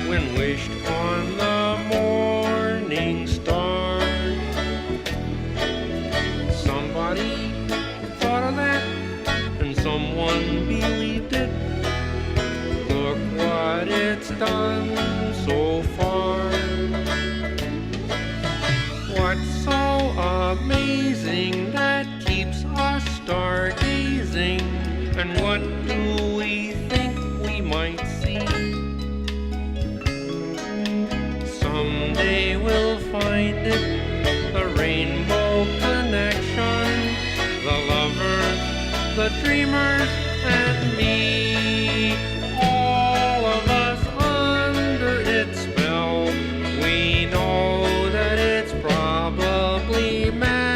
when wished on the morning star? Somebody thought of that and someone believed it. Look what it's done so far. What's so amazing that keeps us stargazing? And what do we think we might see? Someday we'll find it, the rainbow connection, the lovers, the dreamers, and me. All of us under its spell, we know that it's probably magic.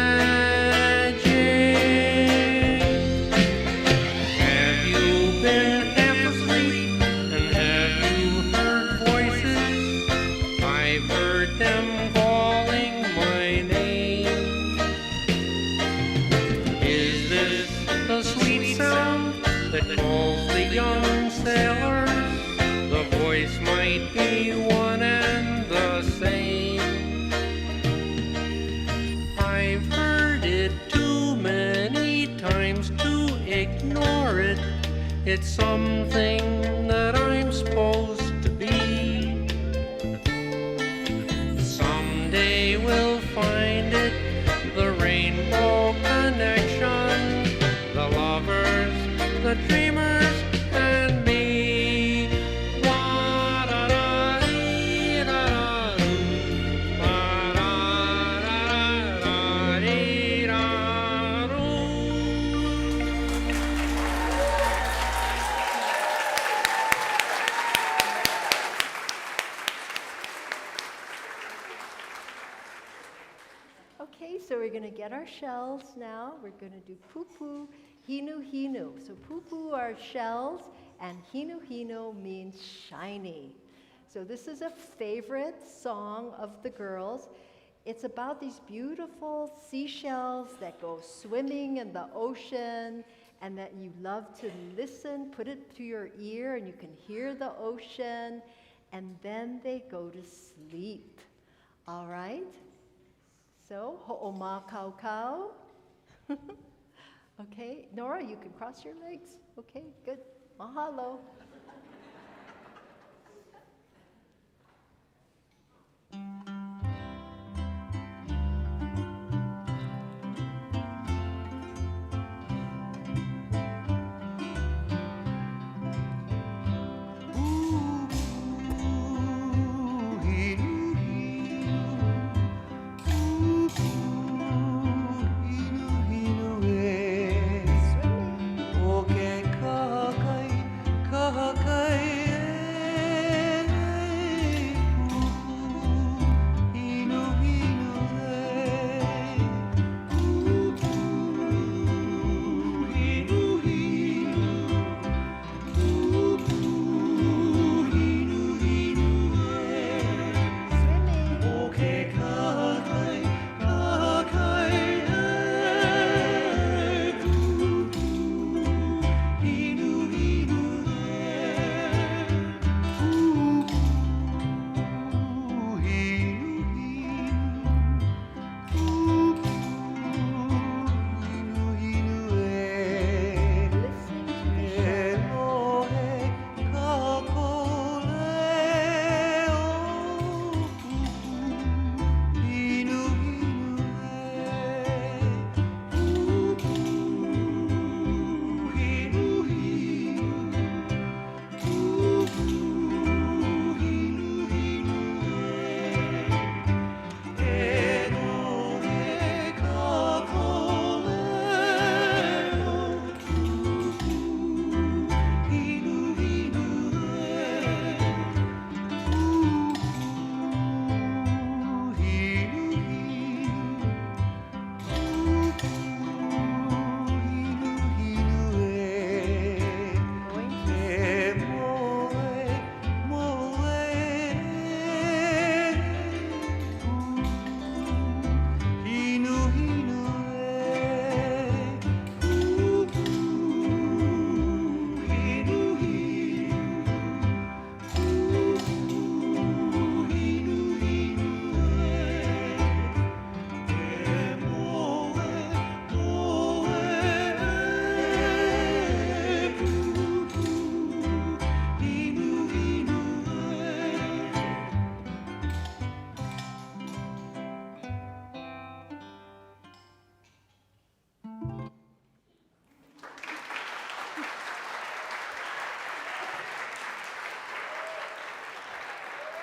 Have you been half asleep, and have you heard voices? I've heard them calling my name. Is this the sweet sound that calls the young sailors? The voice might be one and the same. I've heard it too many times to ignore it. It's something that I'm supposed to be. Someday we'll find it, the rainbow connection, the lovers, the dreamers, and me. Wa-da-da-dee-da-da-doo, Okay, so we're gonna get our shells now. We're gonna do pupu, hinu hinu. So pupu are shells, and hinu hinu means shiny. So this is a favorite song of the girls. It's about these beautiful seashells that go swimming in the ocean, and that you love to listen, put it to your ear, and you can hear the ocean, and then they go to sleep. All right? So, ho'oma kau kau. Okay, Nora, you can cross your legs. Okay, good. Mahalo.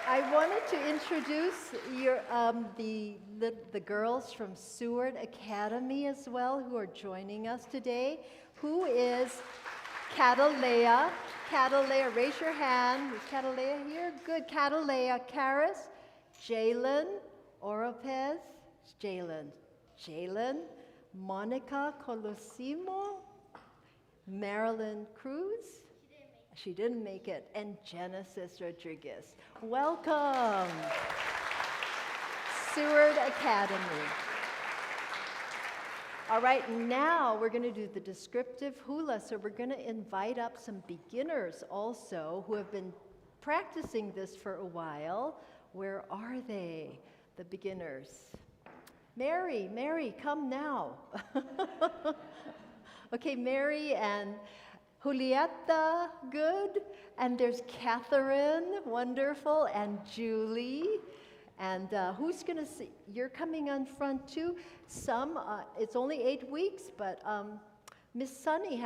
I wanted to introduce the girls from Seward Academy as well, who are joining us today. Who is Catalea? Catalea, raise your hand. Is Catalea here? Good. Catalea Karis, Jalen Oropez, Jalen, Monica Colosimo, Marilyn Cruz. She didn't make it. And Genesis Rodriguez. Welcome. Seward Academy. All right, now we're going to do the descriptive hula. So we're going to invite up some beginners also who have been practicing this for a while. Where are they, the beginners? Mary, come now. Okay, Mary and Julieta, good. And there's Catherine, wonderful, and Julie. And who's going to see? You're coming on front too. It's only 8 weeks, but Miss Sunny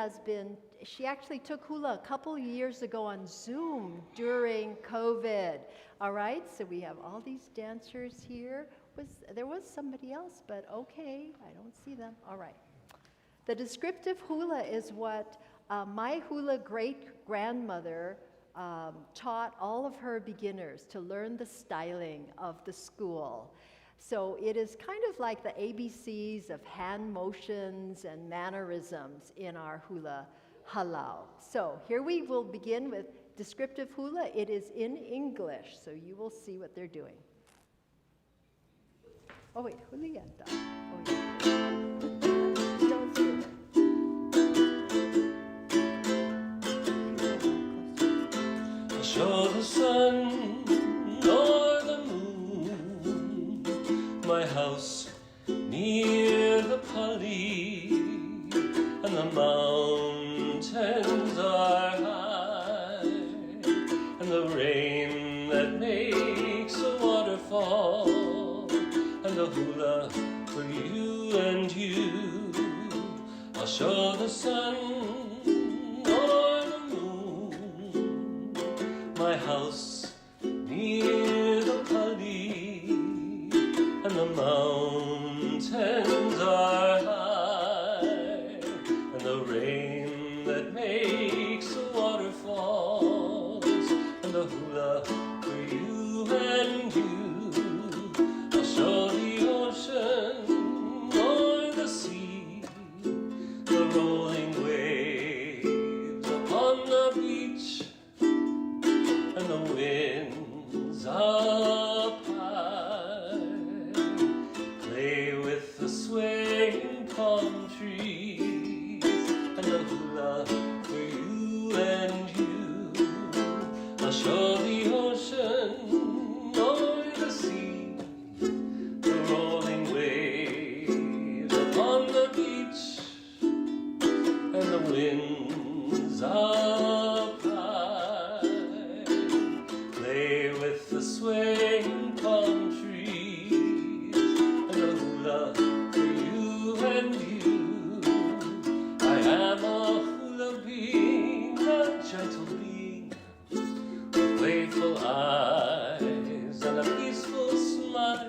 she actually took hula a couple years ago on Zoom during COVID. All right, so we have all these dancers here. There was somebody else, but okay, I don't see them. All right. The descriptive hula is what my hula great-grandmother taught all of her beginners to learn the styling of the school. So it is kind of like the ABCs of hand motions and mannerisms in our hula halau. So here we will begin with descriptive hula. It is in English, so you will see what they're doing. Oh wait, Julieta. Oh yeah. Don't do it. Show the sun or the moon, my house near the pali, and the mountains are high, and the rain that makes a waterfall, and the hula for you and you. I'll show the sun or the moon, my house near the pali, and the mountains are high, and the rain that makes the waterfalls, and the hula for you and you. I'll show the ocean or the sea, the rolling waves upon the beach, and the winds up high play with the swaying palm trees, and the hula for you and you. I'll show the ocean or the sea, the rolling waves upon the beach, and the winds up high play with the swaying palm trees, and the hula for you and you. I am a hula being, a gentle being, with playful eyes and a peaceful smile.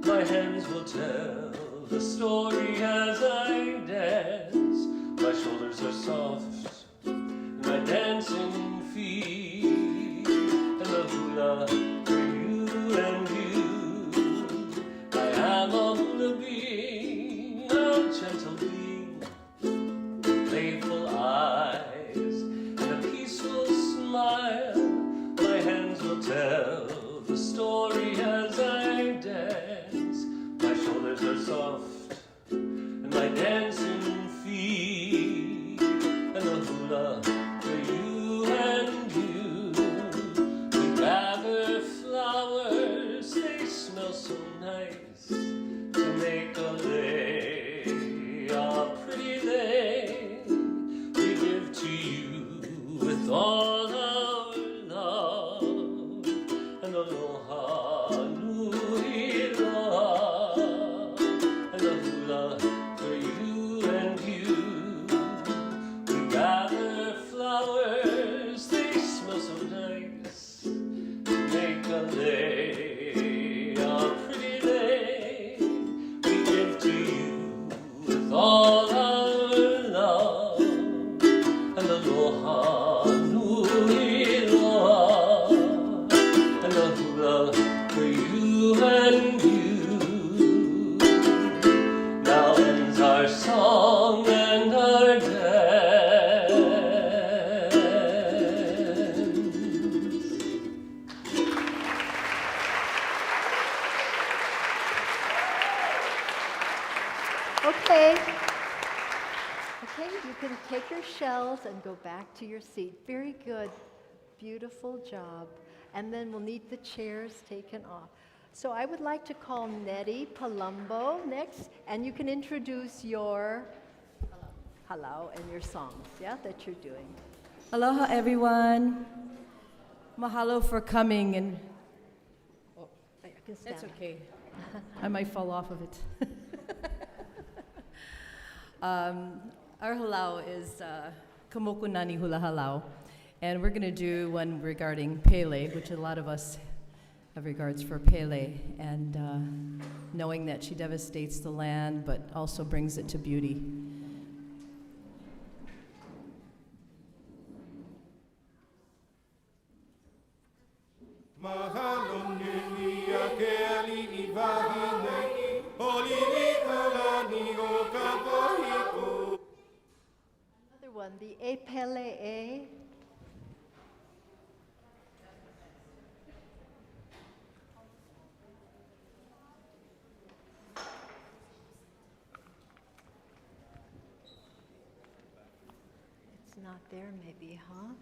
My hands will tell the story as I dance. My shoulders are soft, and my dancing feet, and the hula for you and you. I am a hula being, a gentle being, with playful eyes and a peaceful smile. My hands will tell the story as I dance. My shoulders are soft, and my dancing feet, and the hula for you and you. We gather flowers, they smell so nice, to make a lei, a pretty lei. We give to you with all our love, and aloha nui loa, and the hula for you and you. We gather flowers, they smell so nice, to make a lei, a pretty lei. We give to you with all our love, and aloha nui loa, and the hula for you and you. Now ends our song and our dance. Okay. Okay, you can take your shells and go back to your seat. Very good. Beautiful job. And then we'll need the chairs taken off. So I would like to call Netty Palumbo next, and you can introduce your halau and your songs, yeah, that you're doing. Aloha, everyone. Mahalo for coming, and I can stand. it's okay. I might fall off of it. Our halau is Kamokunani Hula Halau, and we're going to do one regarding Pele, which a lot of us have regards for Pele, and knowing that she devastates the land, but also brings it to beauty. Mahalo nini a ke ali I wahi one, the Epele'e. It's not there maybe, huh?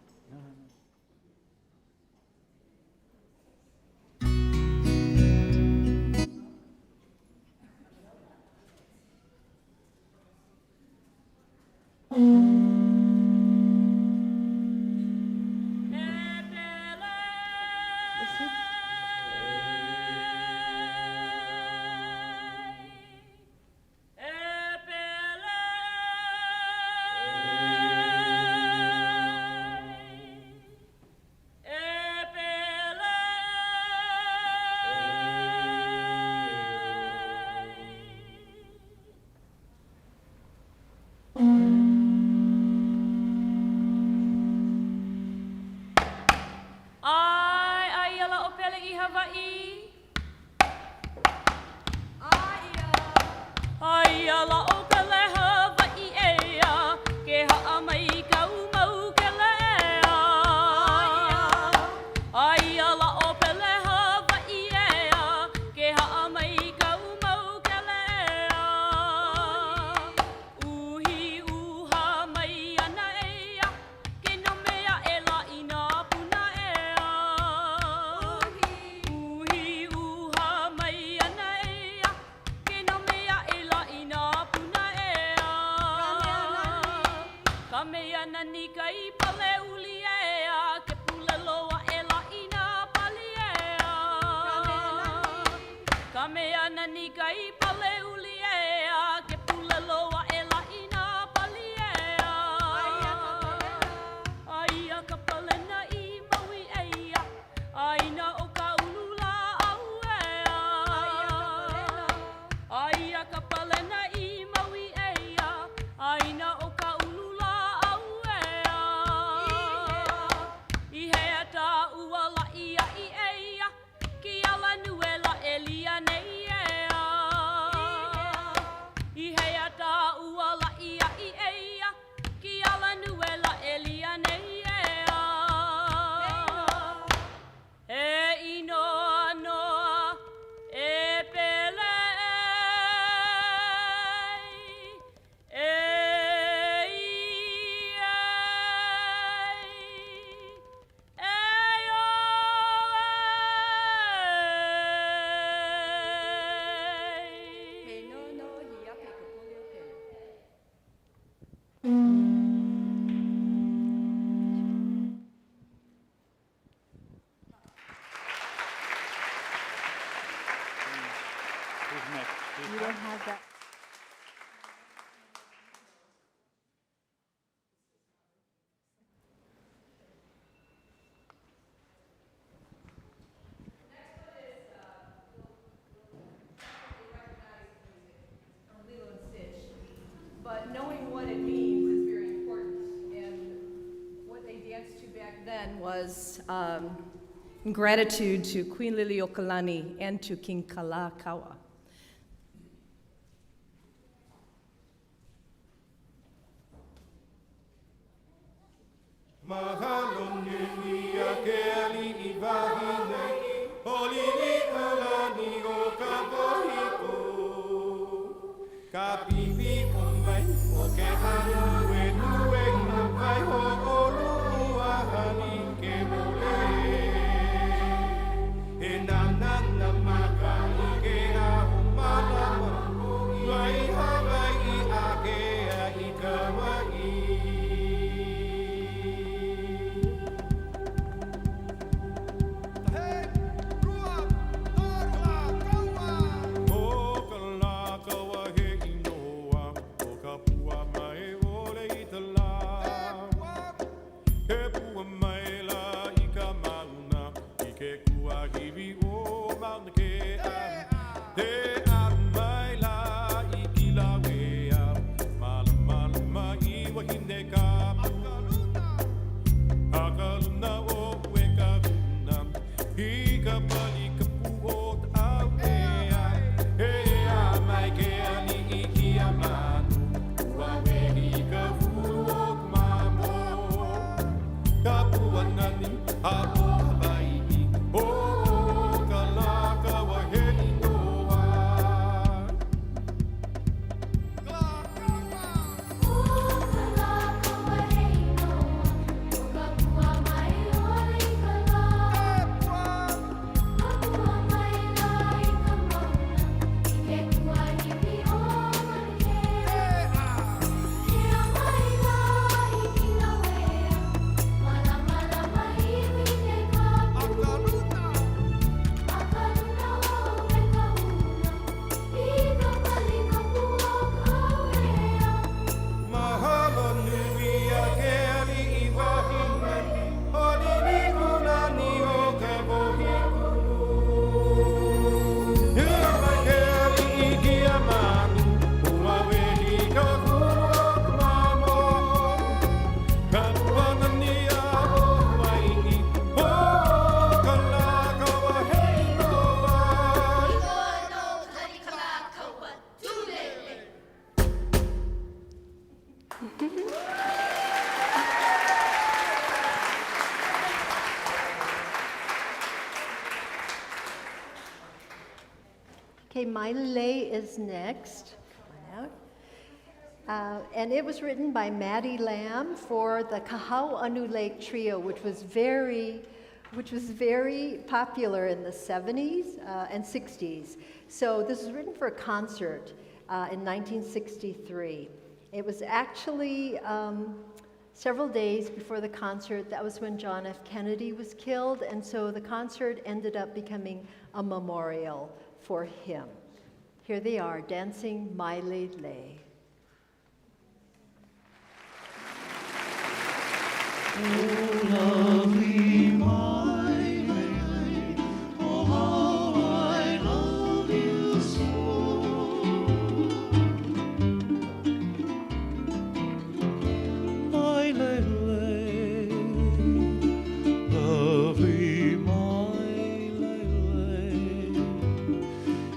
You don't have that. But knowing what it means is very important. And what they danced to back then was gratitude to Queen Liliuokalani and to King Kalakaua. Mahalo nini a ke ali I wahine, Holili kalani o ka pohiko. Ka pipi kongai o ke hanu e nue na kai ho olu ahani ke mole. E na na na maka I ke ahu malama, Wai Hawaii a ke a I Kauai. Okay, my lei is next. Come on out. And it was written by Maddie Lamb for the Kahau'anu Lake Trio, which was very popular in the 70s and 60s. So this was written for a concert in 1963. It was actually several days before the concert. That was when John F. Kennedy was killed, and so the concert ended up becoming a memorial for him. Here they are, dancing My Lei Lei. Lovely my lei, oh how I love you so. My lei, lovely my lei,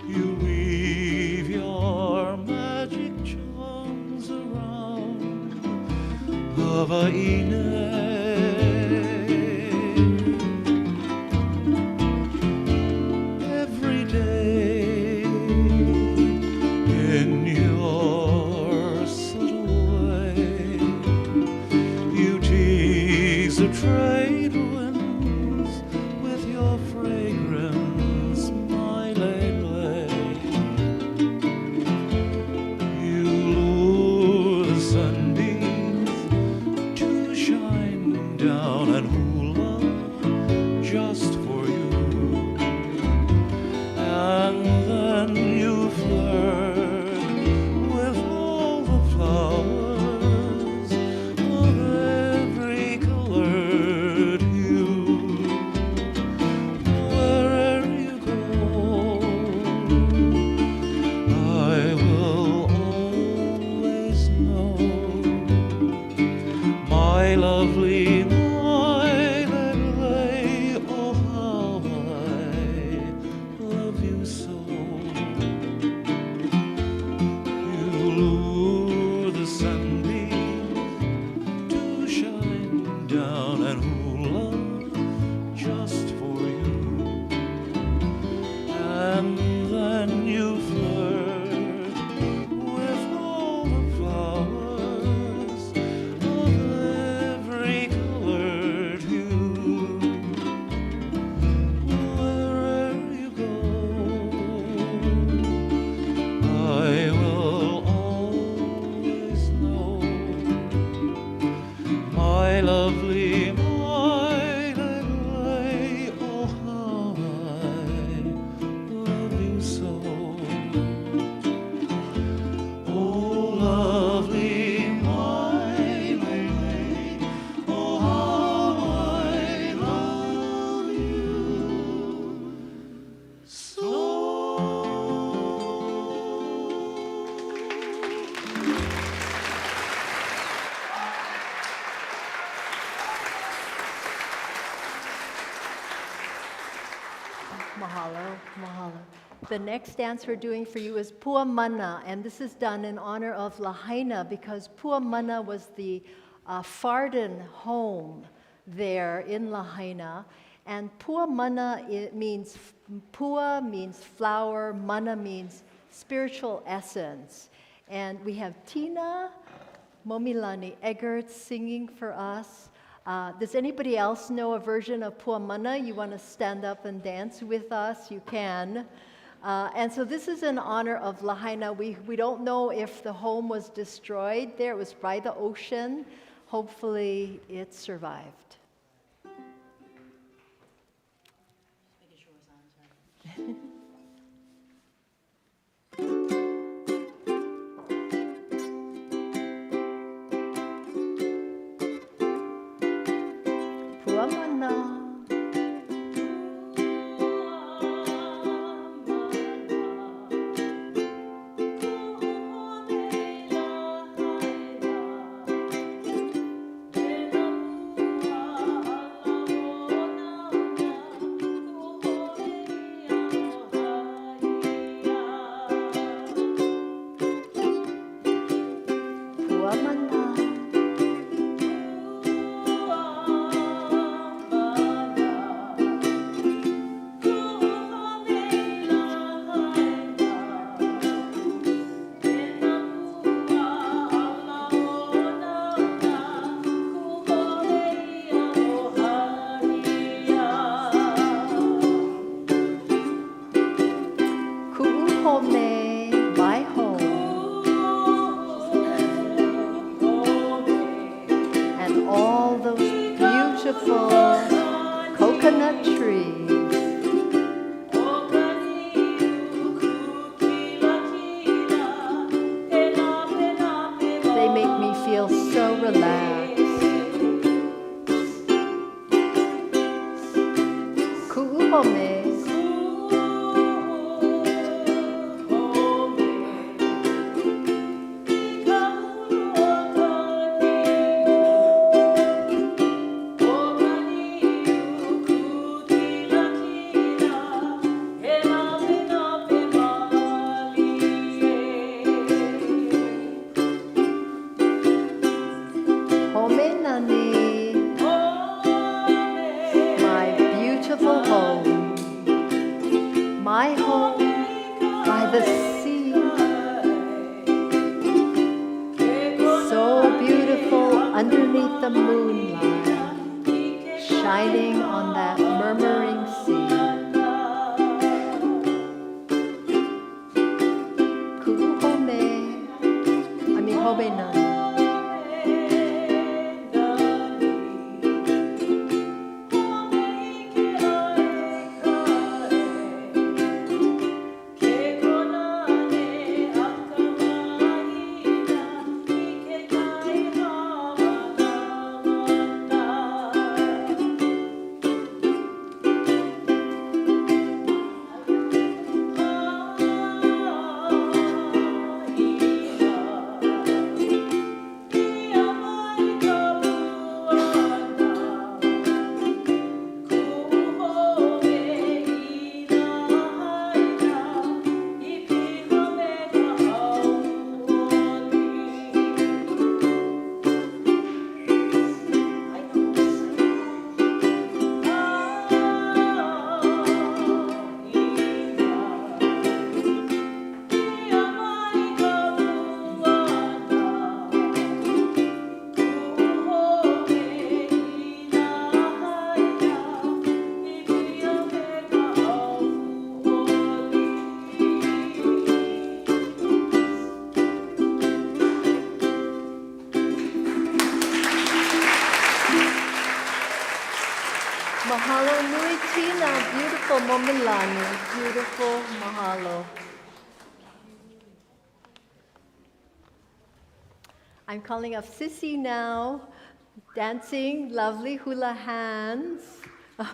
you weave your magic charms around Hawaiian. Trade winds with your fragrance, my lei. You lure the sunbeams to shine down and hula just for you, and then you flirt with all the flowers. The next dance we're doing for you is Pu'uwai, and this is done in honor of Lahaina because Pu'uwai was the Farden home there in Lahaina. And Pu'uwai, it means, Pua means flower, mana means spiritual essence. And we have Tina, Momilani, Eggert singing for us. Does anybody else know a version of Pu'uwai? You want to stand up and dance with us? You can. And so this is in honor of Lahaina. We don't know if the home was destroyed there. It was by the ocean. Hopefully it survived. Pu'uwai. Pu'uwai. feel so relaxed. Ku'uhome. My home by the sea, so beautiful underneath the moonlight, shining on that murmuring sea. Ku'uhome, home nani. Mahalo nui tina, beautiful Momilani, beautiful mahalo. I'm calling up Sissy now, dancing lovely hula hands.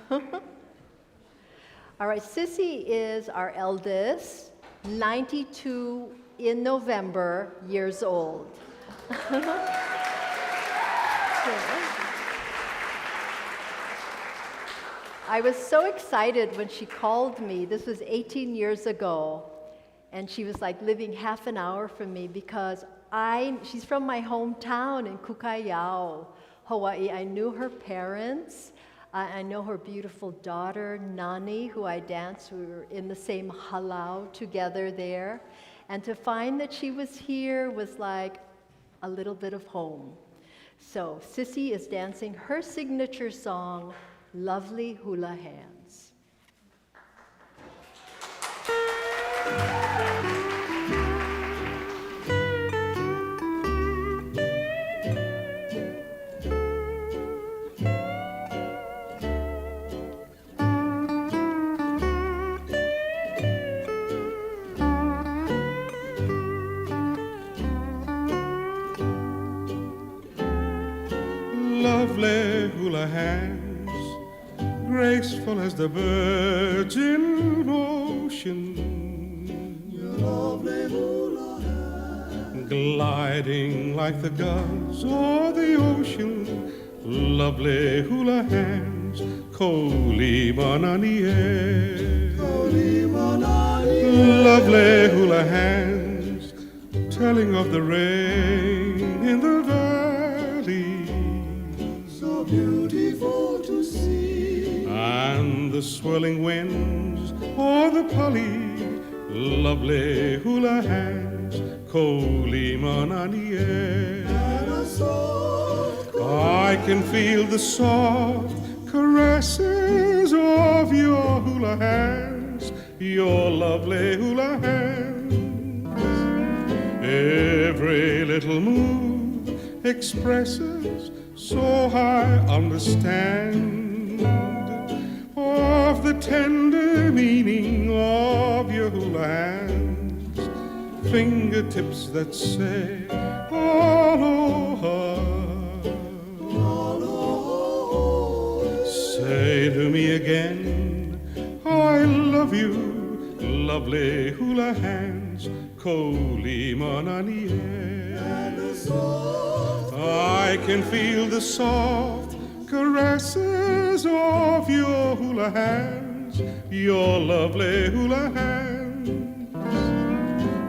All right, Sissy is our eldest, 92 in November, years old. I was so excited when she called me. This was 18 years ago. And she was like living half an hour from me because she's from my hometown in Kukaiao, Hawaii. I knew her parents. I know her beautiful daughter, Nani, who I danced. We were in the same halau together there. And to find that she was here was like a little bit of home. So Sissy is dancing her signature song, Lovely Hula Hands. Lovely hula hands, graceful as the birds in ocean. Your lovely hula hands, gliding like the gulls o'er the ocean. Lovely hula hands, koli manani e. Lovely hula hands, telling of the rain in the valley. So beautiful to see. And the swirling winds o'er the pali. Lovely hula hands, koli manani e. I can feel the soft caresses of your hula hands, your lovely hula hands. Every little move expresses so I understand of the tender meaning of your hula hands. Fingertips that say aloha, me again, I love you, lovely hula hands, koli manani e. I can feel the soft caresses of your hula hands, your lovely hula hands.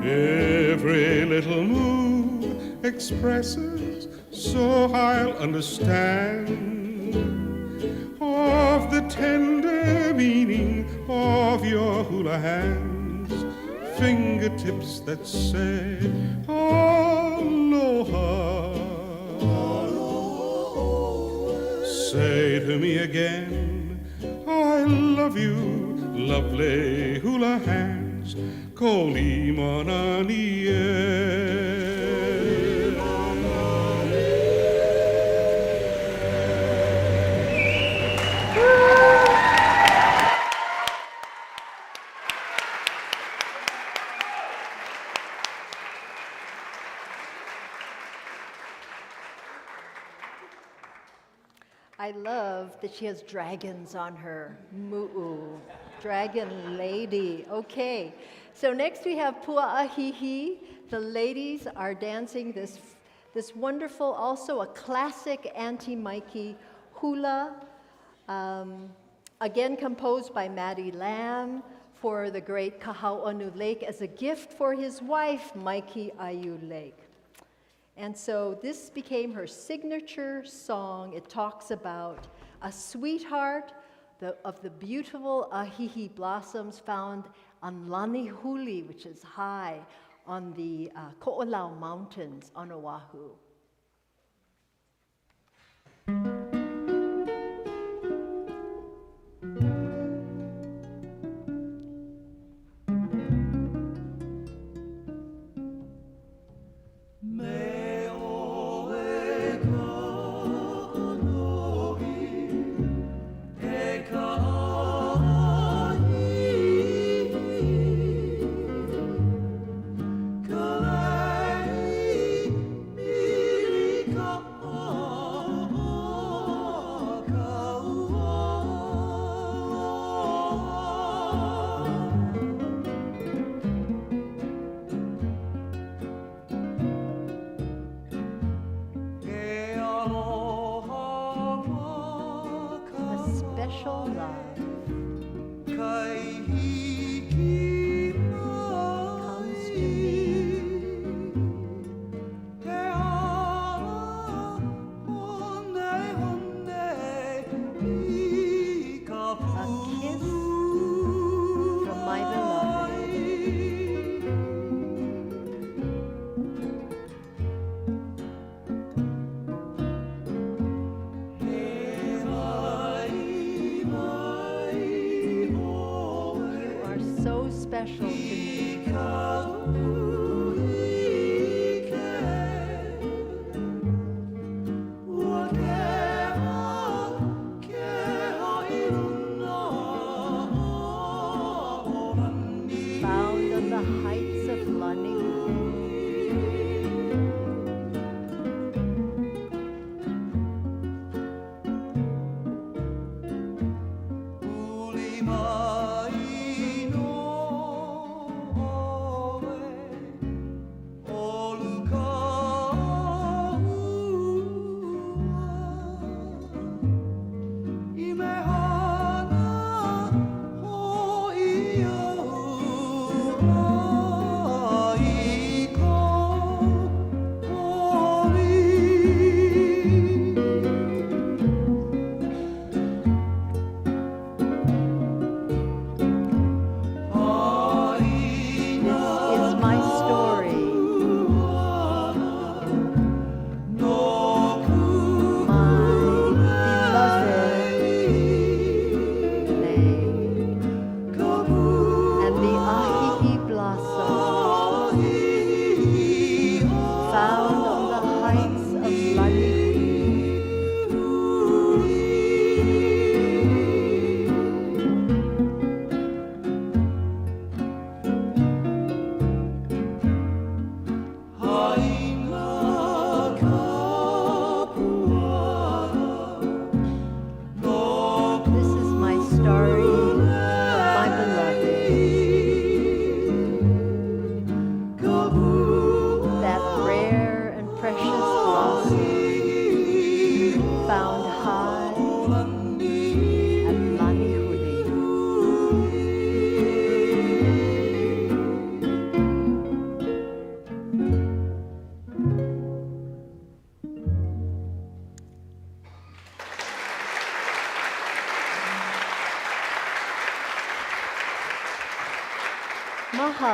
Every little move expresses, so I'll understand, of the tender meaning of your hula hands, fingertips that say aloha. Say to me again, I love you, lovely hula hands, koli manani e. I love that she has dragons on her. Mu'u, dragon lady. Okay, so next we have Pu'ahihi. The ladies are dancing this wonderful, also a classic anti-Maiki hula, again composed by Matty Lamb for the great Kahau'anu Lake as a gift for his wife, Maiki Ayu Lake. And so this became her signature song. It talks about a sweetheart of the beautiful ahihi blossoms found on Lani Huli, which is high on the Ko'olau Mountains on Oahu. Me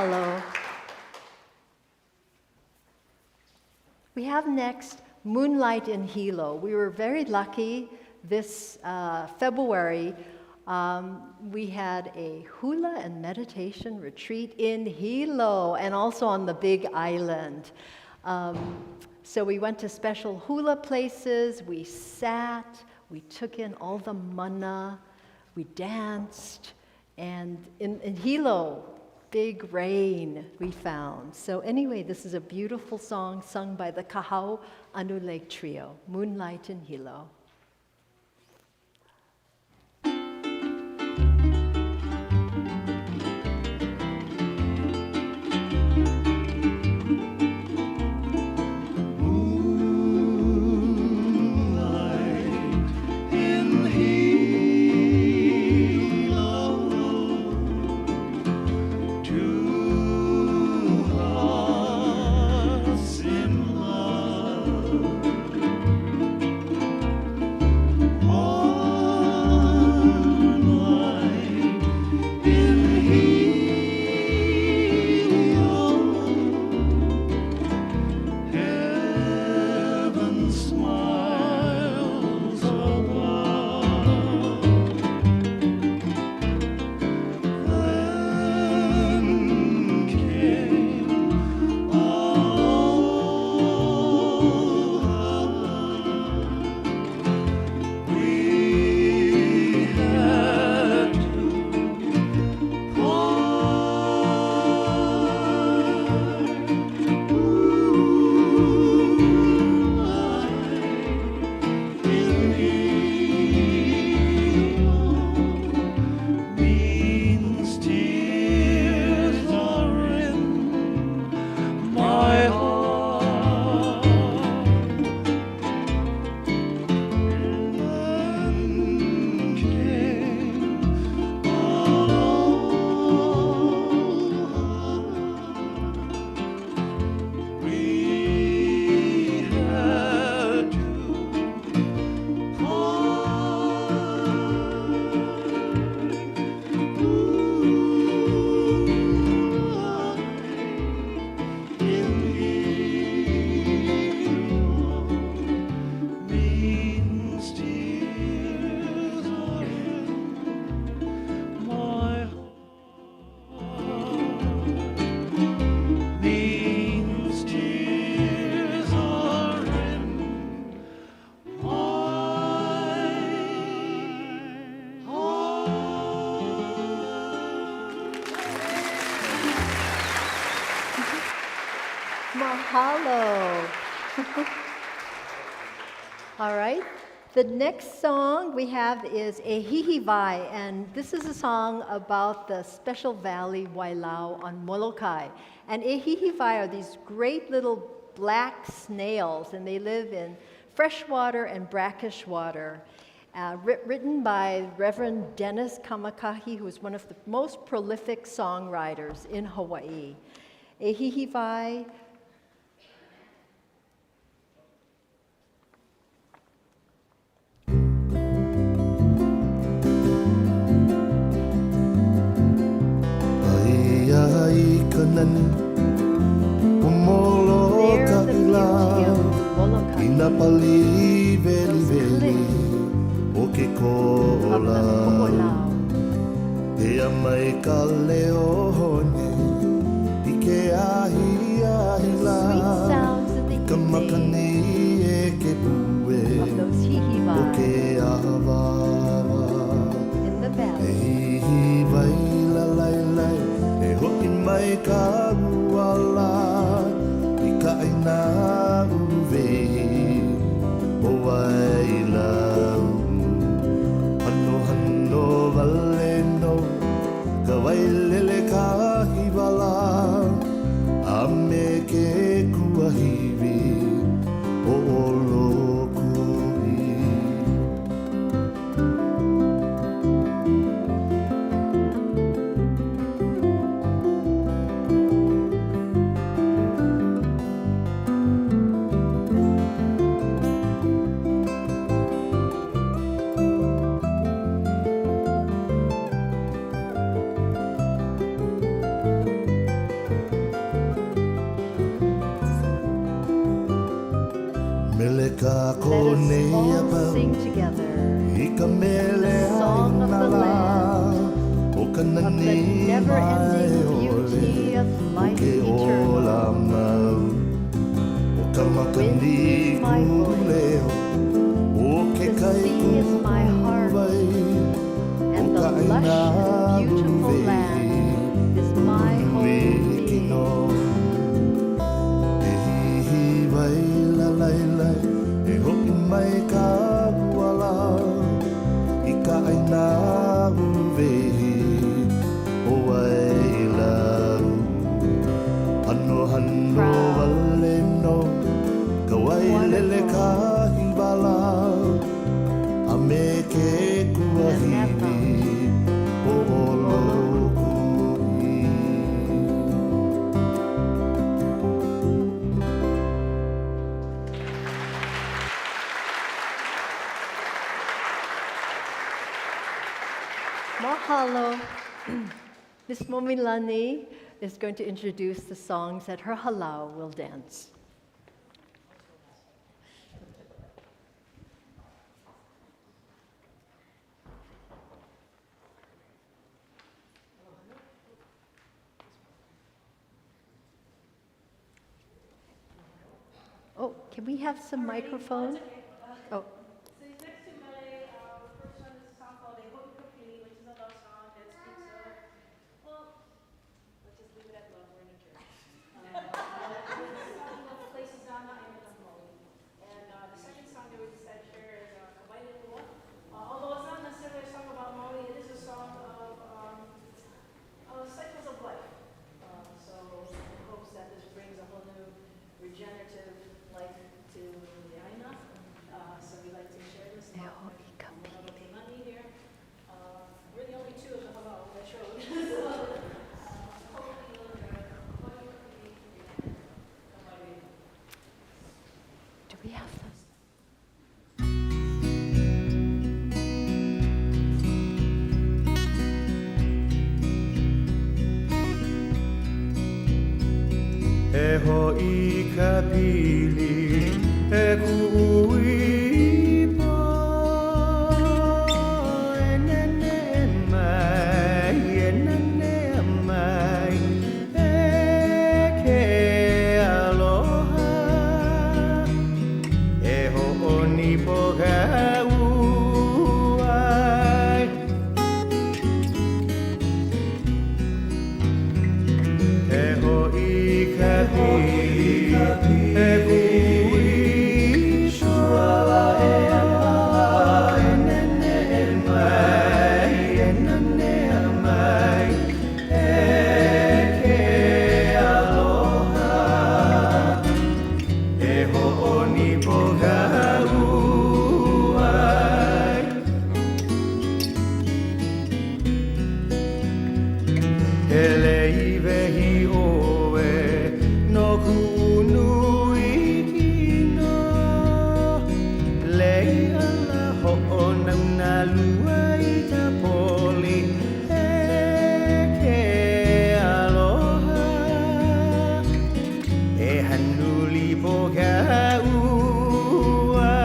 Mahalo. We have next Moonlight in Hilo. We were very lucky this February. We had a hula and meditation retreat in Hilo and also on the Big Island. So we went to special hula places, we sat, we took in all the mana, we danced, and in Hilo, big rain we found. So anyway, this is a beautiful song sung by the Kahau Anu Lake Trio, Moonlight in Hilo. Mahalo. All right. The next song we have is E Hihivai, and this is a song about the Special Valley Wailau on Molokai. And E Hihivai are these great little black snails, and they live in freshwater and brackish water. Written by Reverend Dennis Kamakahi, who is one of the most prolific songwriters in Hawaii. E Hihivai. Pali veli veli o ke kola e mai ka leo hone I ke ahi ahi la ka makani e ke pue o ke ahawawa e hihi vai la lai lai e hoki mai ka ruala I ka ina uve Wailau Hano hano valeno Ka wailele ka hiwala Ame ke kuahiwi O olokui Let us all sing together the song of the land, of the never-ending beauty of life eternal. The wind is my voice, the sea is my heart, and the lush, beautiful land is my whole being. E hoki mai ka wala I ka aina uwehi o waila Hano hano wale no ka wailele ka hiwala A me ke kuahini o olokuhi Mahalo. Miss Momilani is going to introduce the songs that her halau will dance. Oh, can we have some microphone? Oh. So next to my first one is a song called Hoapili, which is a love song that speaks of, well, let's just leave it at love, we're in a church. This song of places on the island of Maui. And the second song that we decided to share is Hawaiian. Although it's not necessarily a song about Maui, it is a song of cycles of life. So in hopes that this brings a whole new regenerative life to Lahaina. So we like to share this. We have Momilani here. We're the only two of the halau that showed. Hopefully you'll enjoy it. Do we have this? E hoi ka pili e ku'uwai po e nene mai e ke aloha e ho'oni po ka u'ai e hoi ka pili e ku'uwai shua e ala e nene mai e ke aloha e ho'oni po ka u'ai e lei vehi oe no ku'unui kino lei ala ho'onau na lua I ta poli e ke aloha e hanuli po ka u'ai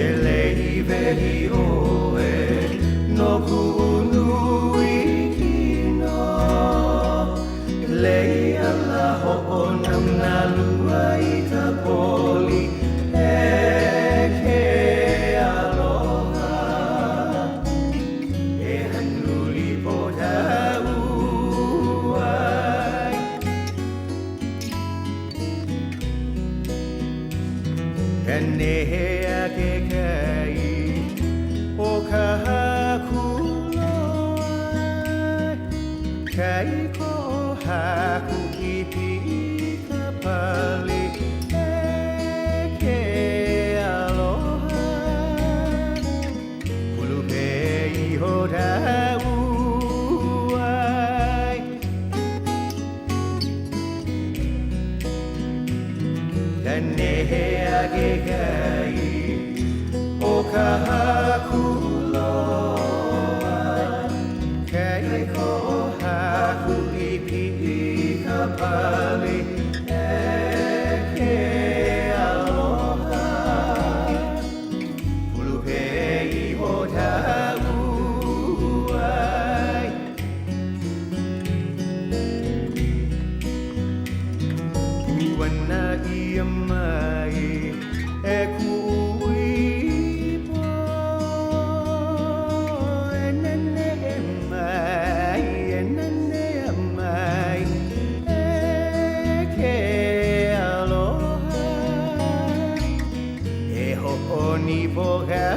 e lei vehi oe no ku'unui kino lei ala ho'onau na lua I ta poli e ke aloha e hanuli po ka u'ai ka nehea ke kai o ka hakuloa kai ko haku I pi'i ka pali e ke aloha kulu pe iho da u'ai ka nehea ke kai o ka hakuloa kai ko haku I pi'i ka pali eke aloha Pulupe iho tauai Uwana ia mai e kui po enene mai eke aloha e ho'oni po kauai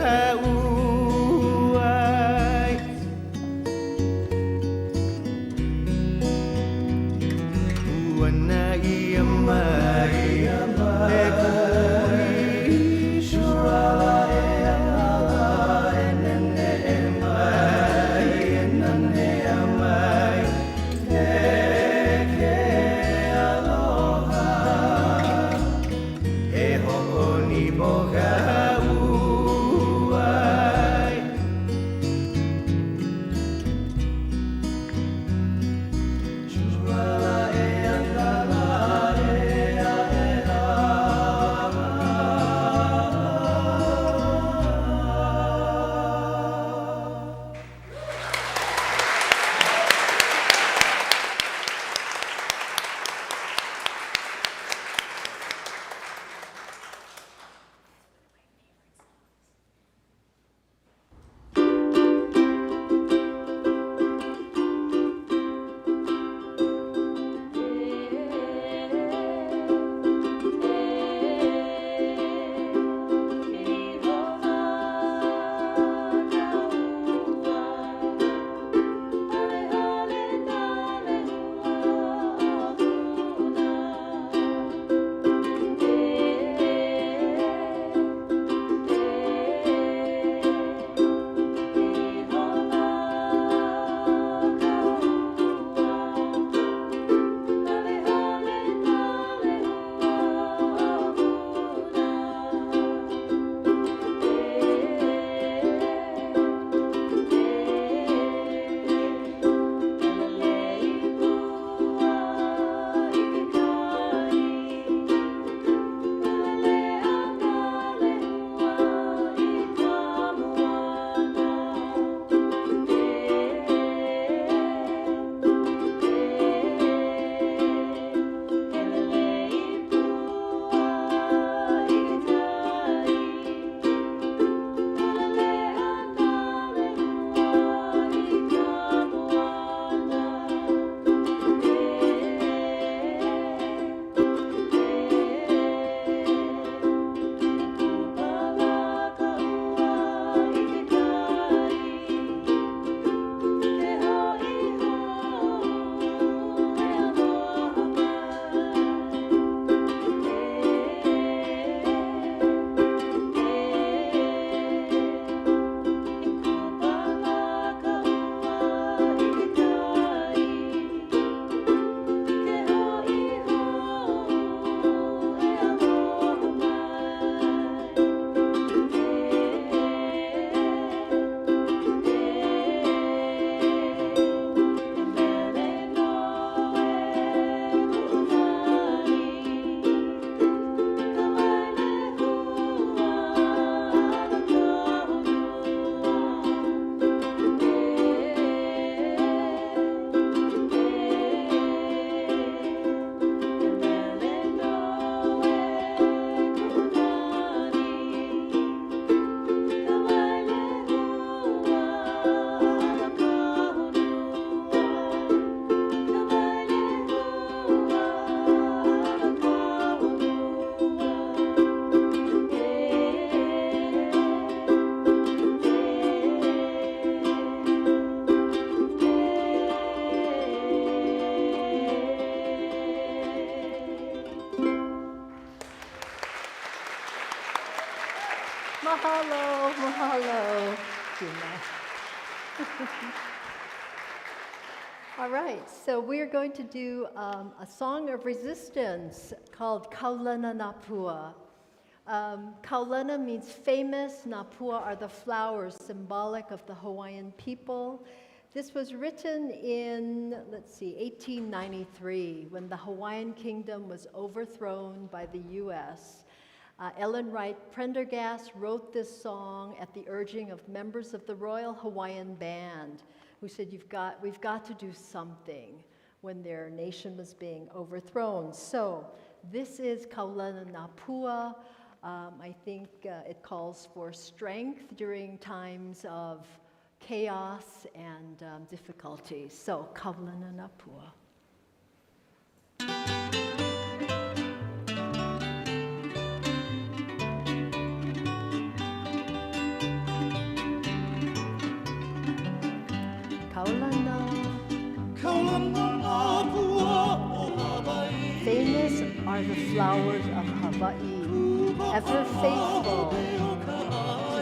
Uana ia mai e kui shurala e ala enene mai eke aloha e ho'oni po kauai shurala e ala Mahalo, mahalo. All right, so we're going to do a song of resistance called Kaulana Napua. Kaulana means famous, Napua are the flowers symbolic of the Hawaiian people. This was written in, 1893, when the Hawaiian kingdom was overthrown by the U.S. Ellen Wright Prendergast wrote this song at the urging of members of the Royal Hawaiian Band, who said, we've got to do something when their nation was being overthrown. So this is Kaulanapua. I think it calls for strength during times of chaos and difficulty. So Kaulanapua. Famous are the flowers of Hawaii, ever faithful to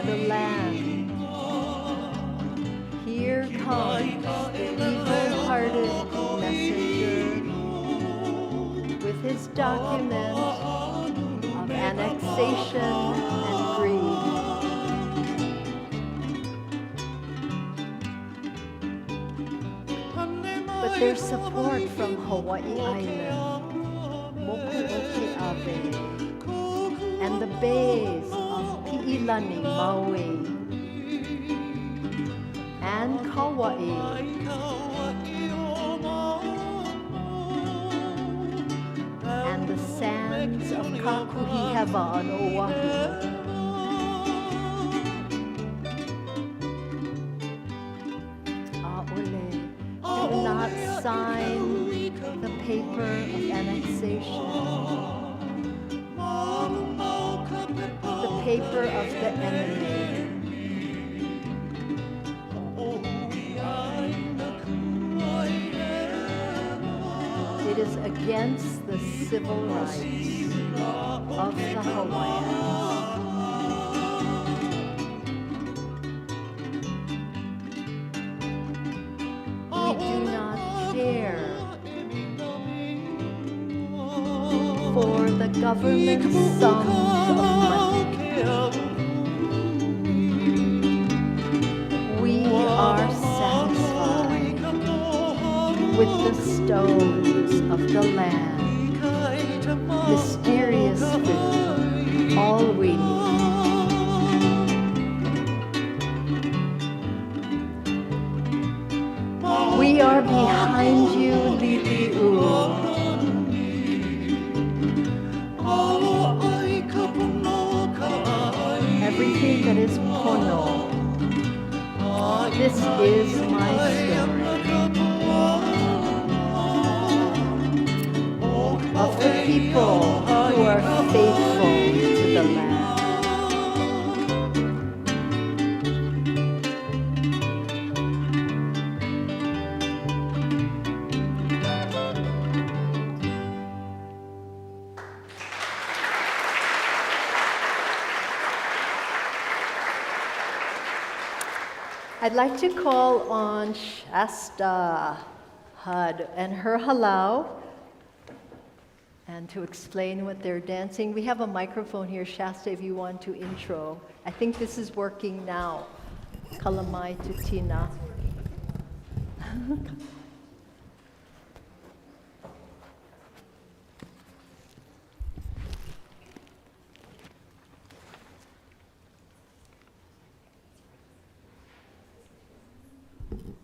the land. Here comes the evil-hearted messenger with his document of annexation and greed. But there's support from Hawaii Island, Mokuoke'awe, and the bays of Pi'ilani, Maui, and Kauai, and the sands of Kakuhiheva on Oahu. Do not sign the paper of annexation, the paper of the enemy. It is against the civil rights of the Hawaiians. We do not care for the government's sums of money. We are satisfied with the stones of the land, mysterious food, all we need. We are behind you, Lili'u. Everything that is pono. This is my story. Of the people who are faithful to the land. I'd like to call on Shasta Hud and her halau, and to explain what they're dancing. We have a microphone here, Shasta, if you want to intro. I think this is working now. Kalamai to Tina.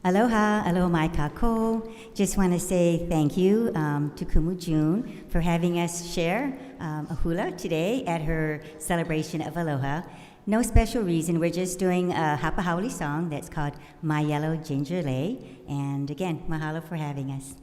Aloha, aloha mai kako. Just want to say thank you to Kumu June for having us share a hula today at her celebration of Aloha. No special reason, we're just doing a hapa haole song that's called My Yellow Ginger Lei. And again, mahalo for having us.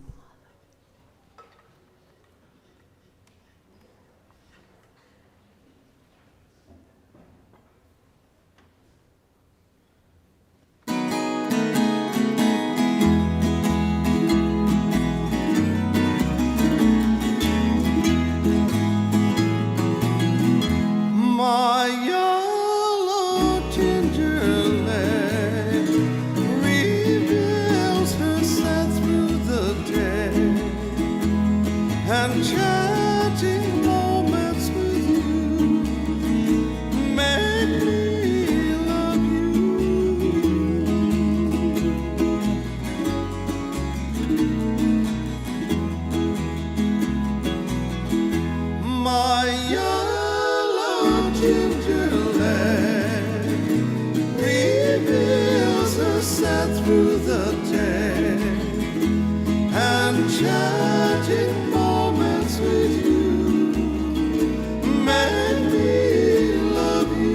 My yellow ginger lei reveals herself through the day, and chatting moments with you make me love you. and chanting moments with you make me love you.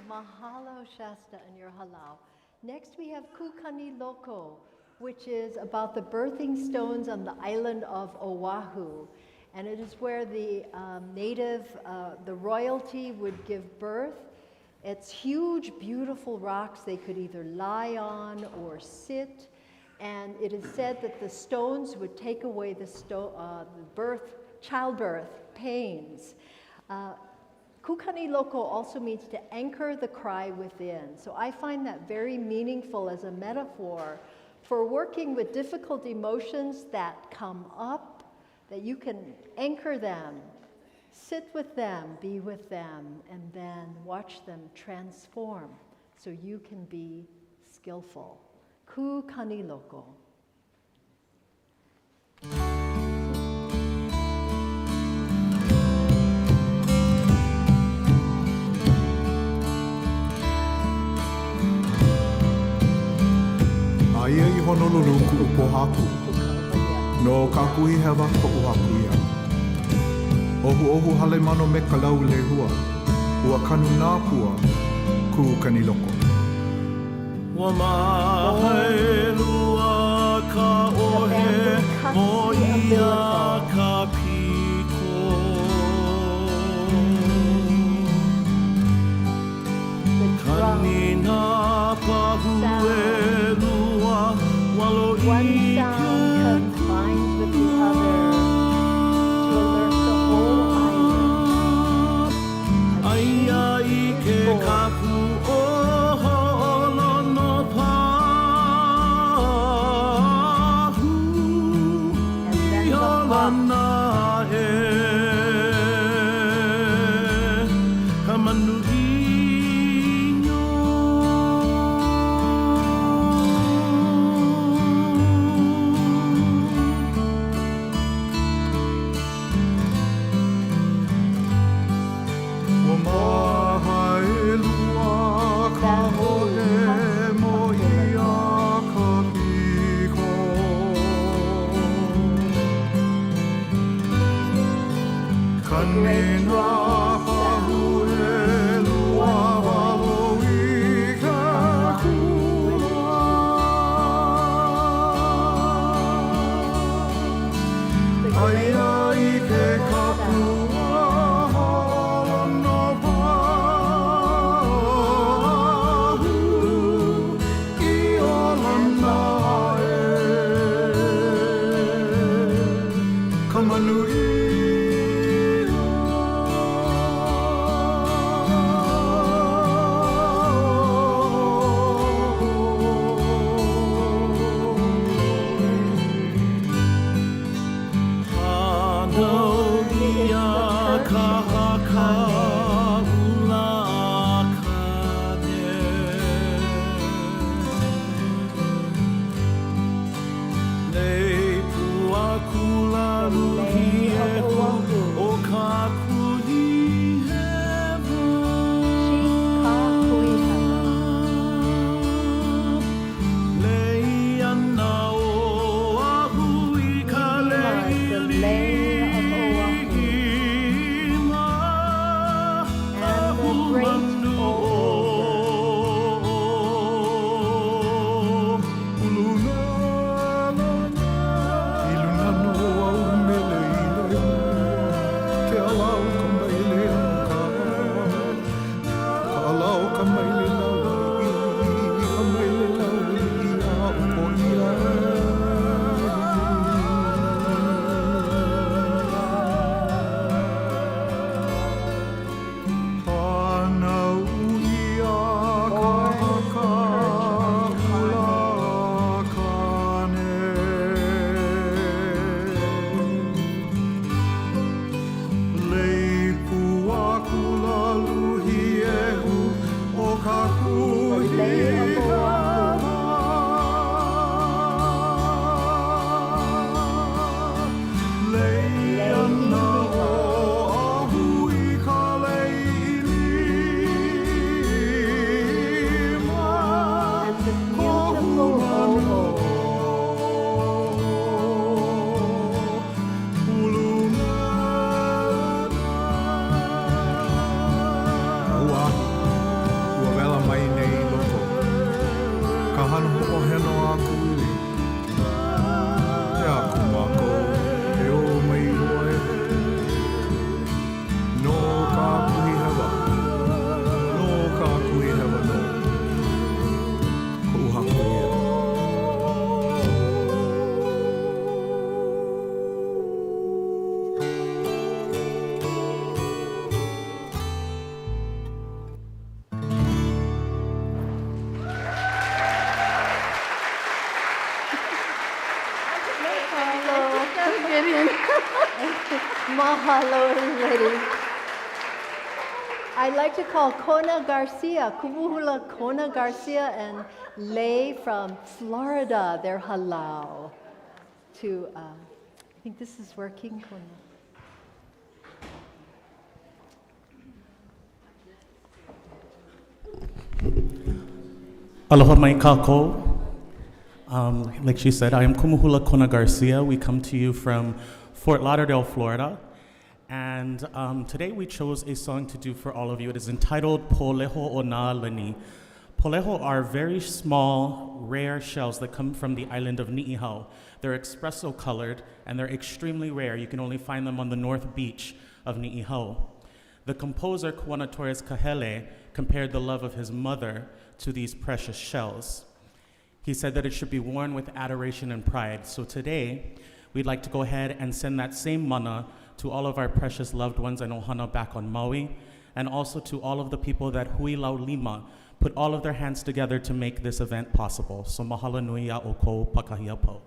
Mahalo Shasta and your halau. Next we have Kukani Loko, which is about the birthing stones on the island of Oahu. And it is where the the royalty would give birth. It's huge, beautiful rocks they could either lie on or sit. And it is said that the stones would take away the childbirth pains. Kukani Loko also means to anchor the cry within. So I find that very meaningful as a metaphor for working with difficult emotions that come up, that you can anchor them, sit with them, be with them, and then watch them transform so you can be skillful. Kukani Loko. honolulu ku'upohaku. No kakuhi hewa ko'uhaku ia. Ohu ohu hale mano me ka lau lehua. Ua kanu nā pua ku'ukani loko. Wa mahaelua ka ohe mo ia ka piko. Kanina pahuelua walo i ke combines with the other to alert the whole island. Aia i ke kapu o ho'olono pahu I olana e ka manuhino. Ua mahaelua ka hole mo ia ka piko. Kanina pahuelua walo I ka kua. Aia I ke kapua holono pahu I olana e ka manuhino. Hanau ia ka haka ula kane. Lei pua kula luhi e hu o ka kuhi hewa. Lei ana o ahu I ka lei lima. Ahu manu o Iluna no au mele ile. Ke alau ka maile ka. Ka alau ka maile lau I. Ka maile lau I a upo ia. Hanau ia ka haka hula kane. Lei pua kula luhi e hu o ka kuhi hewa. Lei ana o ahu I ka lei lima. Kohu mano Ua wela mai nei loko. Ka hanu ho'oheno a kuili. Te aku mako, te o mai hoe. No ka kuhi hewa. No ka kuhi hewa no. Kuhaku ia. Mahalo, everybody. I'd like to call Kona Garcia, Kumu Hula Kona Garcia and Lei from Florida, their halau. To, I think this is working, Kona. Aloha mai kākou. Like she said, I am Kumu Hula Kona Garcia. We come to you from Fort Lauderdale, Florida. And today we chose a song to do for all of you. It is entitled Poleho o Nā Lani. Poleho are very small, rare shells that come from the island of Ni'ihau. They're espresso colored and they're extremely rare. You can only find them on the north beach of Ni'ihau. The composer Kuana Torres Kahele compared the love of his mother to these precious shells. He said that it should be worn with adoration and pride. So today, we'd like to go ahead and send that same mana to all of our precious loved ones in Ohana back on Maui, and also to all of the people that Hui Lau Lima put all of their hands together to make this event possible. So mahalo nui a oko pakahia po.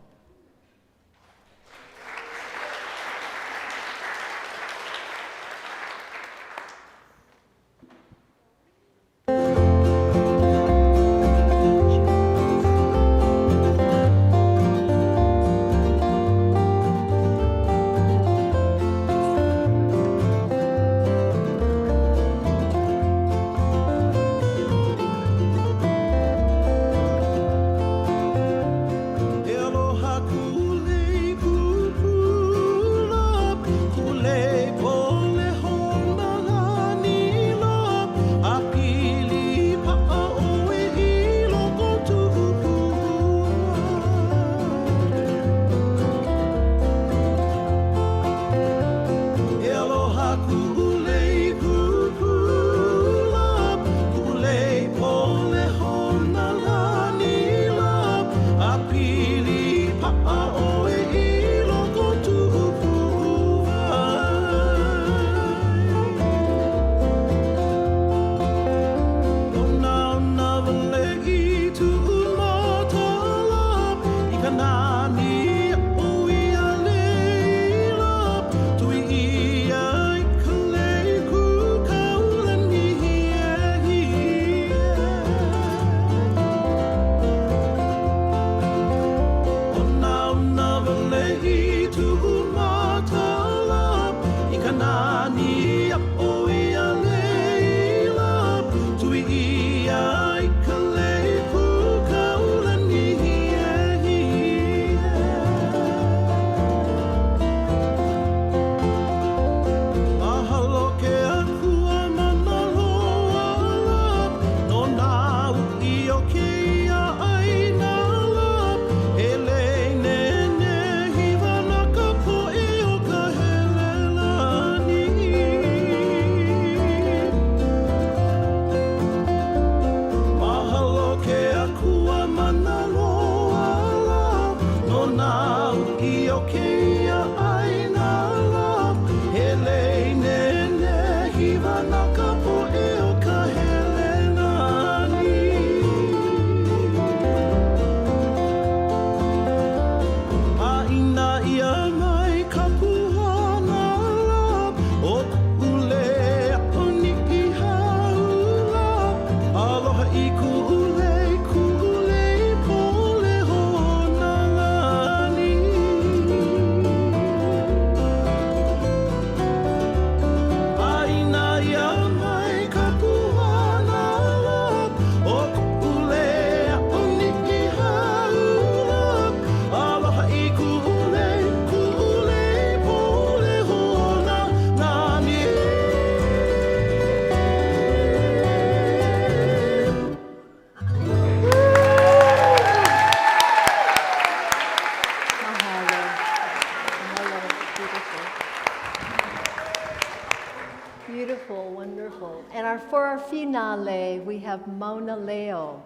For our finale, we have Mauna Leo.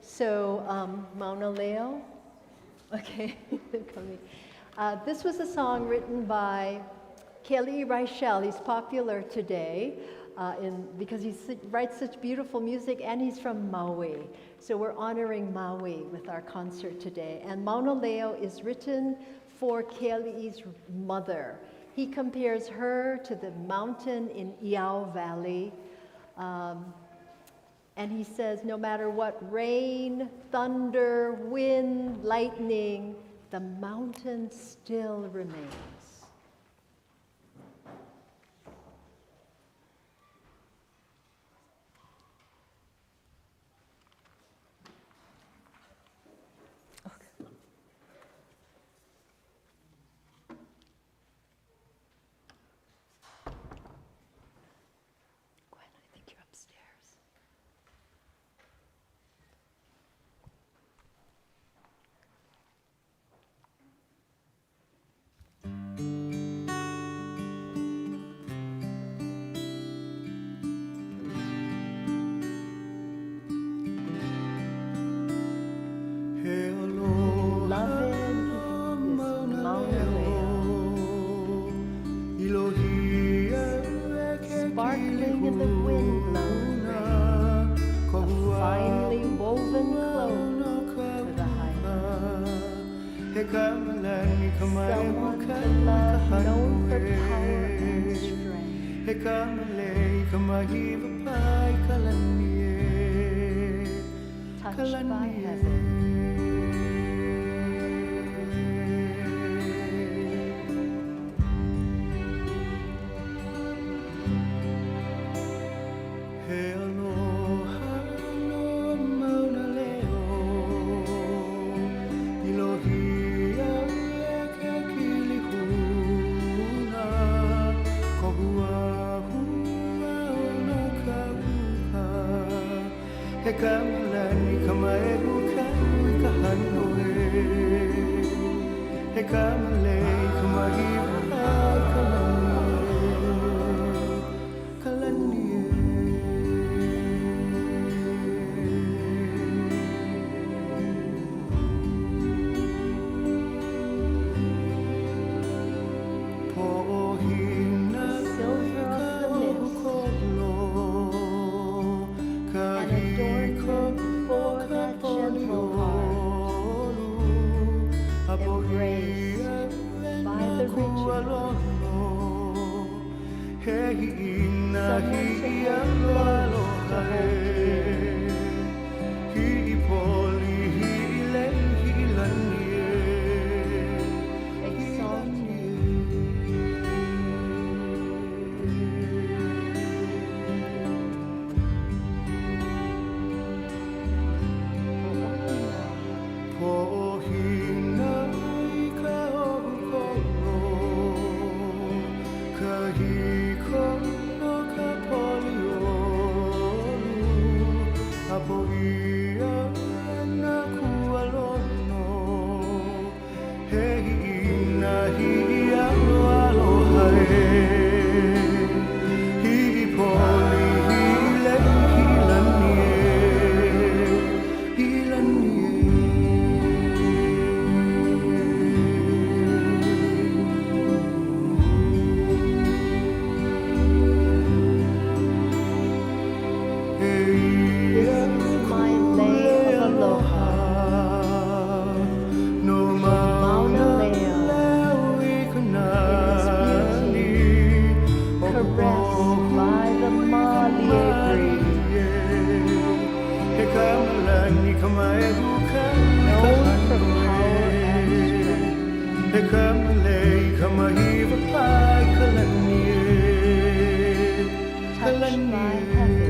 So, Mauna Leo, okay, coming. This was a song written by Kelly Reichel. He's popular today because he writes such beautiful music, and he's from Maui. So we're honoring Maui with our concert today. And Mauna Leo is written for Kelly's mother. He compares her to the mountain in Iao Valley. And he says, no matter what rain, thunder, wind, lightning, the mountain still remains. Okay. kamalani kamai Someone to bukan love, known for kahanwe. power and strength. He kamalei kamahi vapai kalanie. Touched by heaven. He aloha no mauna leo. Ilohia e ke kili huna. Kohua hua ona ka uka. He kamalani kamae uka uka hanoe. He kamalei kamahi vapai kalanie. Silver of the mist, an adornment for that gentle heart, embraced by the ritual. This is my lei of aloha. Mauna Lea, in its beauty, caressed by the malie breeze, known for power and strength, touched by heaven.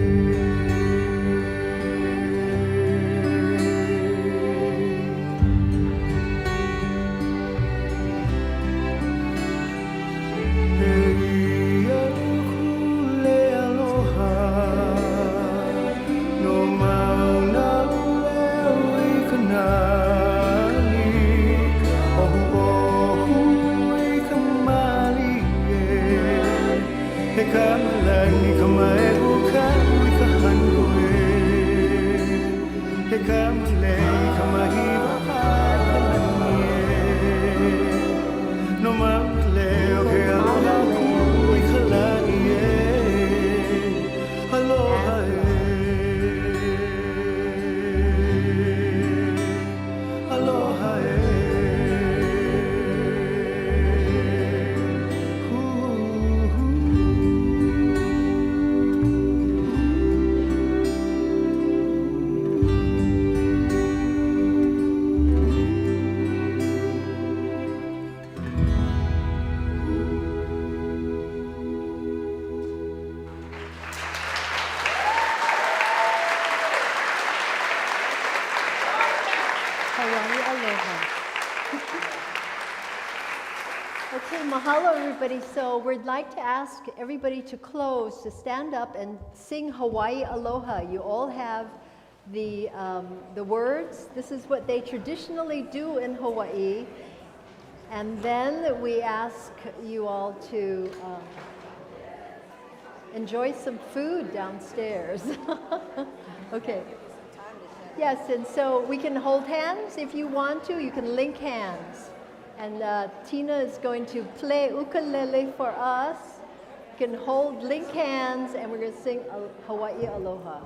Okay, mahalo everybody. So we'd like to ask everybody to close, to stand up and sing Hawaii Aloha. You all have the words. This is what they traditionally do in Hawaii. And then we ask you all to enjoy some food downstairs. Okay. Yes, and so we can hold hands if you want to. You can link hands. And Tina is going to play ukulele for us. You can hold, link hands, and we're going to sing Hawaii Aloha.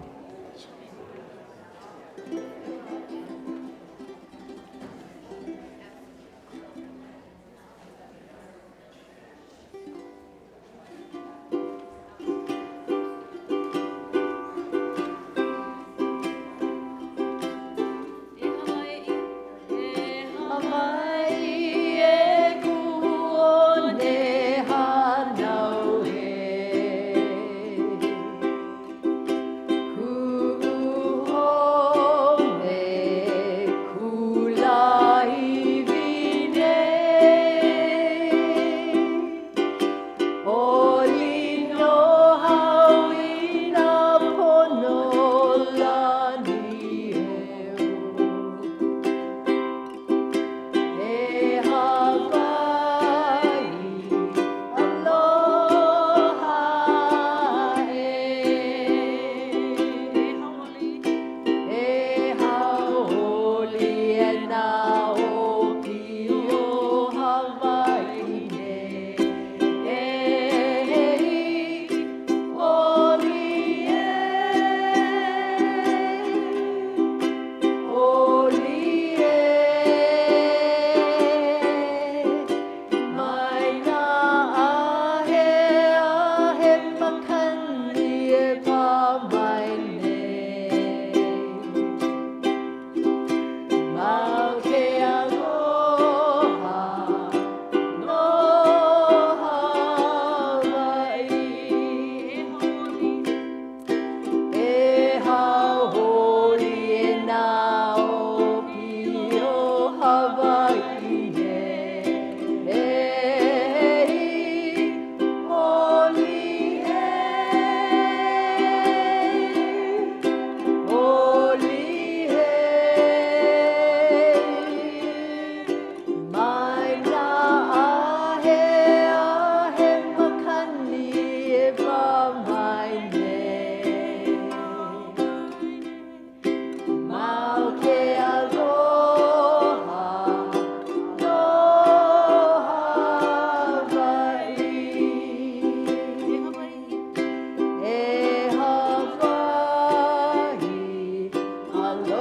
Okay,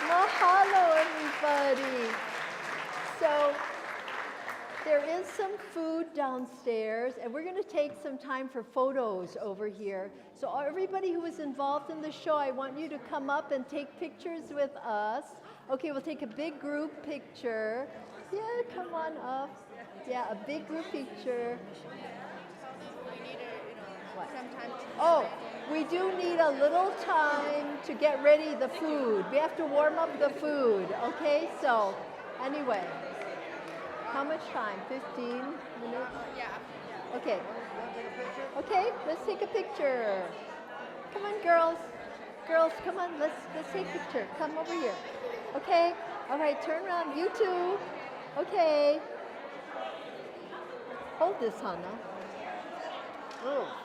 mahalo everybody. So there is some food downstairs, and we're going to take some time for photos over here. So everybody who was involved in the show, I want you to come up and take pictures with us. Okay, we'll take a big group picture. Yeah, come on up. Yeah, a big group picture. What? Oh, we do need a little time to get ready the food. We have to warm up the food, okay? So, anyway, how much time? 15 minutes? Yeah. Okay. Okay, let's take a picture. Come on, girls. Girls, come on, let's take a picture. Come over here. Okay? All right, turn around. You too. Okay. Hold this, Hannah. Oh.